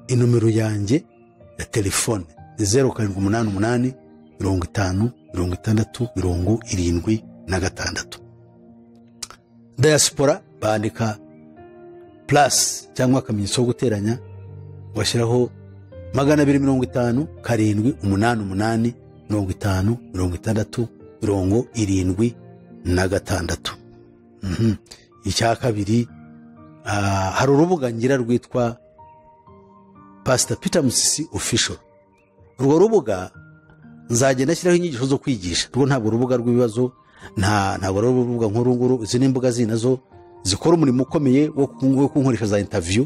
inomero yanjye ya telefone 0788 50 56 76. Diaspora bandika plus cyangwa akamenyetso ko guteranya, washyiraho 250 788 50 56 76. icya kabiri hari urubuga ngira rwitwa Pastor Peter Musisi Official. Urwo rubuga nzagenda ashyiraho inyigisho zo kwigisha. Rwo ntabwo urubuga rw'ibibazo, ntabwo ari urubuga nk'urunguru. Izi ni imbuga zinazo zikora umurimo ukomeye wo kunkoresha za interview,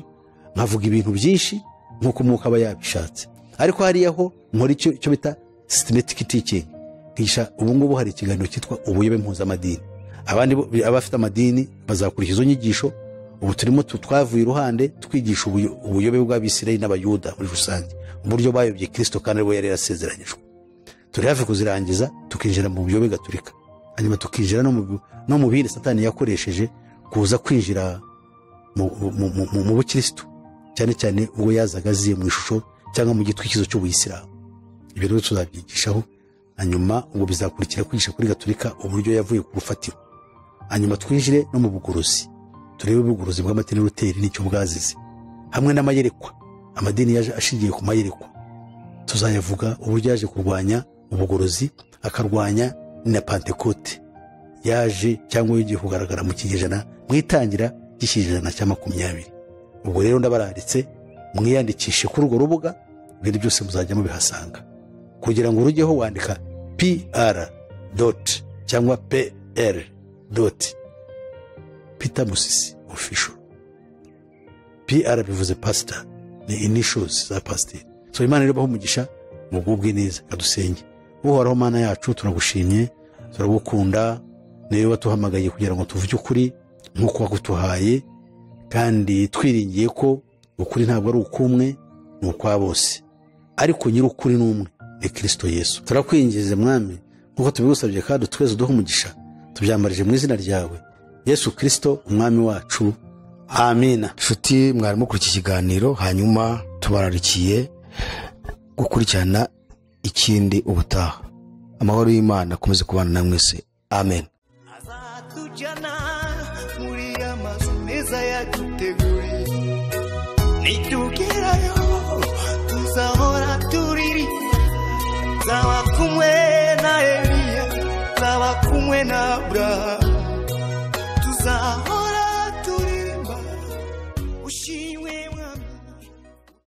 nkavuga ibintu byinshi nk'uko umwuka aba yabishatse. Ariko hariyaho nkora icyo bita systematic teaching. Ngisha ubu ngubu hari ikiganiro cyitwa ubuyobe mpuzamadini. Abandi abafite amadini bazakurikiza izo nyigisho. Ubu turimo twavuye iruhande twigisha ubuyobe bw'Abisirayeli n'Abayuda muri rusange, uburyo bayobye Kristo kandi we yari yarasezeranyijwe. Turi hafi kuzirangiza tukinjira mu buyobe gatolika, hanyuma tukinjira no mu bindi Satani yakoresheje kuza kwinjira mu bukristo, cyane cyane ubwo yazaga aziye mu ishusho cyangwa mu gitwikizo cy'Ubuyisilamu. Ibyo rero tuzabyigishaho, hanyuma ubwo bizakurikira kwigisha kuri gatolika uburyo yavuye ku rufatiro. Hanyuma twinjire no mu bugorozi, turebe ubugorozi bw'amadini Luteri n'icyo bwazize, hamwe n'amayerekwa. Amadini yaje ashingiye ku mayerekwa, tuzayavuga uburyo yaje kurwanya ubugorozi, akarwanya na Pentecote yaje cyangwa yagiye kugaragara mu kinyejana, mwitangira cy'ikijana cya 20. Ubwo rero ndabararitse mwiyandikishe kuri urwo rubuga, ibintu byose muzajya mubihasanga. Kugira ngo urujyeho wandika PR. cyangwa PR. Peter Musisi Official. PR bivuze pastor, ni initials za pastor. So Imana rero baho umugisha mugubwe neza, kadusenge. Uhoraho Mana yacu turagushimye, turagukunda, niwe watuhamagaye kugira ngo tuvuge ukuri nk'uko wagutuhaye, kandi twiringiye ko ukuri ntabwo ari ukumwe, ni ukwa bose, ariko nyir'ukuri n'umwe ni Kristo Yesu. Turakwingize Mwami nk'uko tubigusabye, kandi twese duhe umugisha, tubyambarije mu izina ryawe Yesu Kristo umwami wacu, amina. Nshuti mwarimo kuri iki kiganiro, hanyuma tubararikiye gukurikirana ikindi ubutaha. Amahoro y'Imana akomeze kubana na mwese, amen. Azatujyana muri amazu meza yaduteguriye, nitugerayo tuzahora turiri, zaba kumwe na Eliya, zaba kumwe na Abrahamu, tuzahora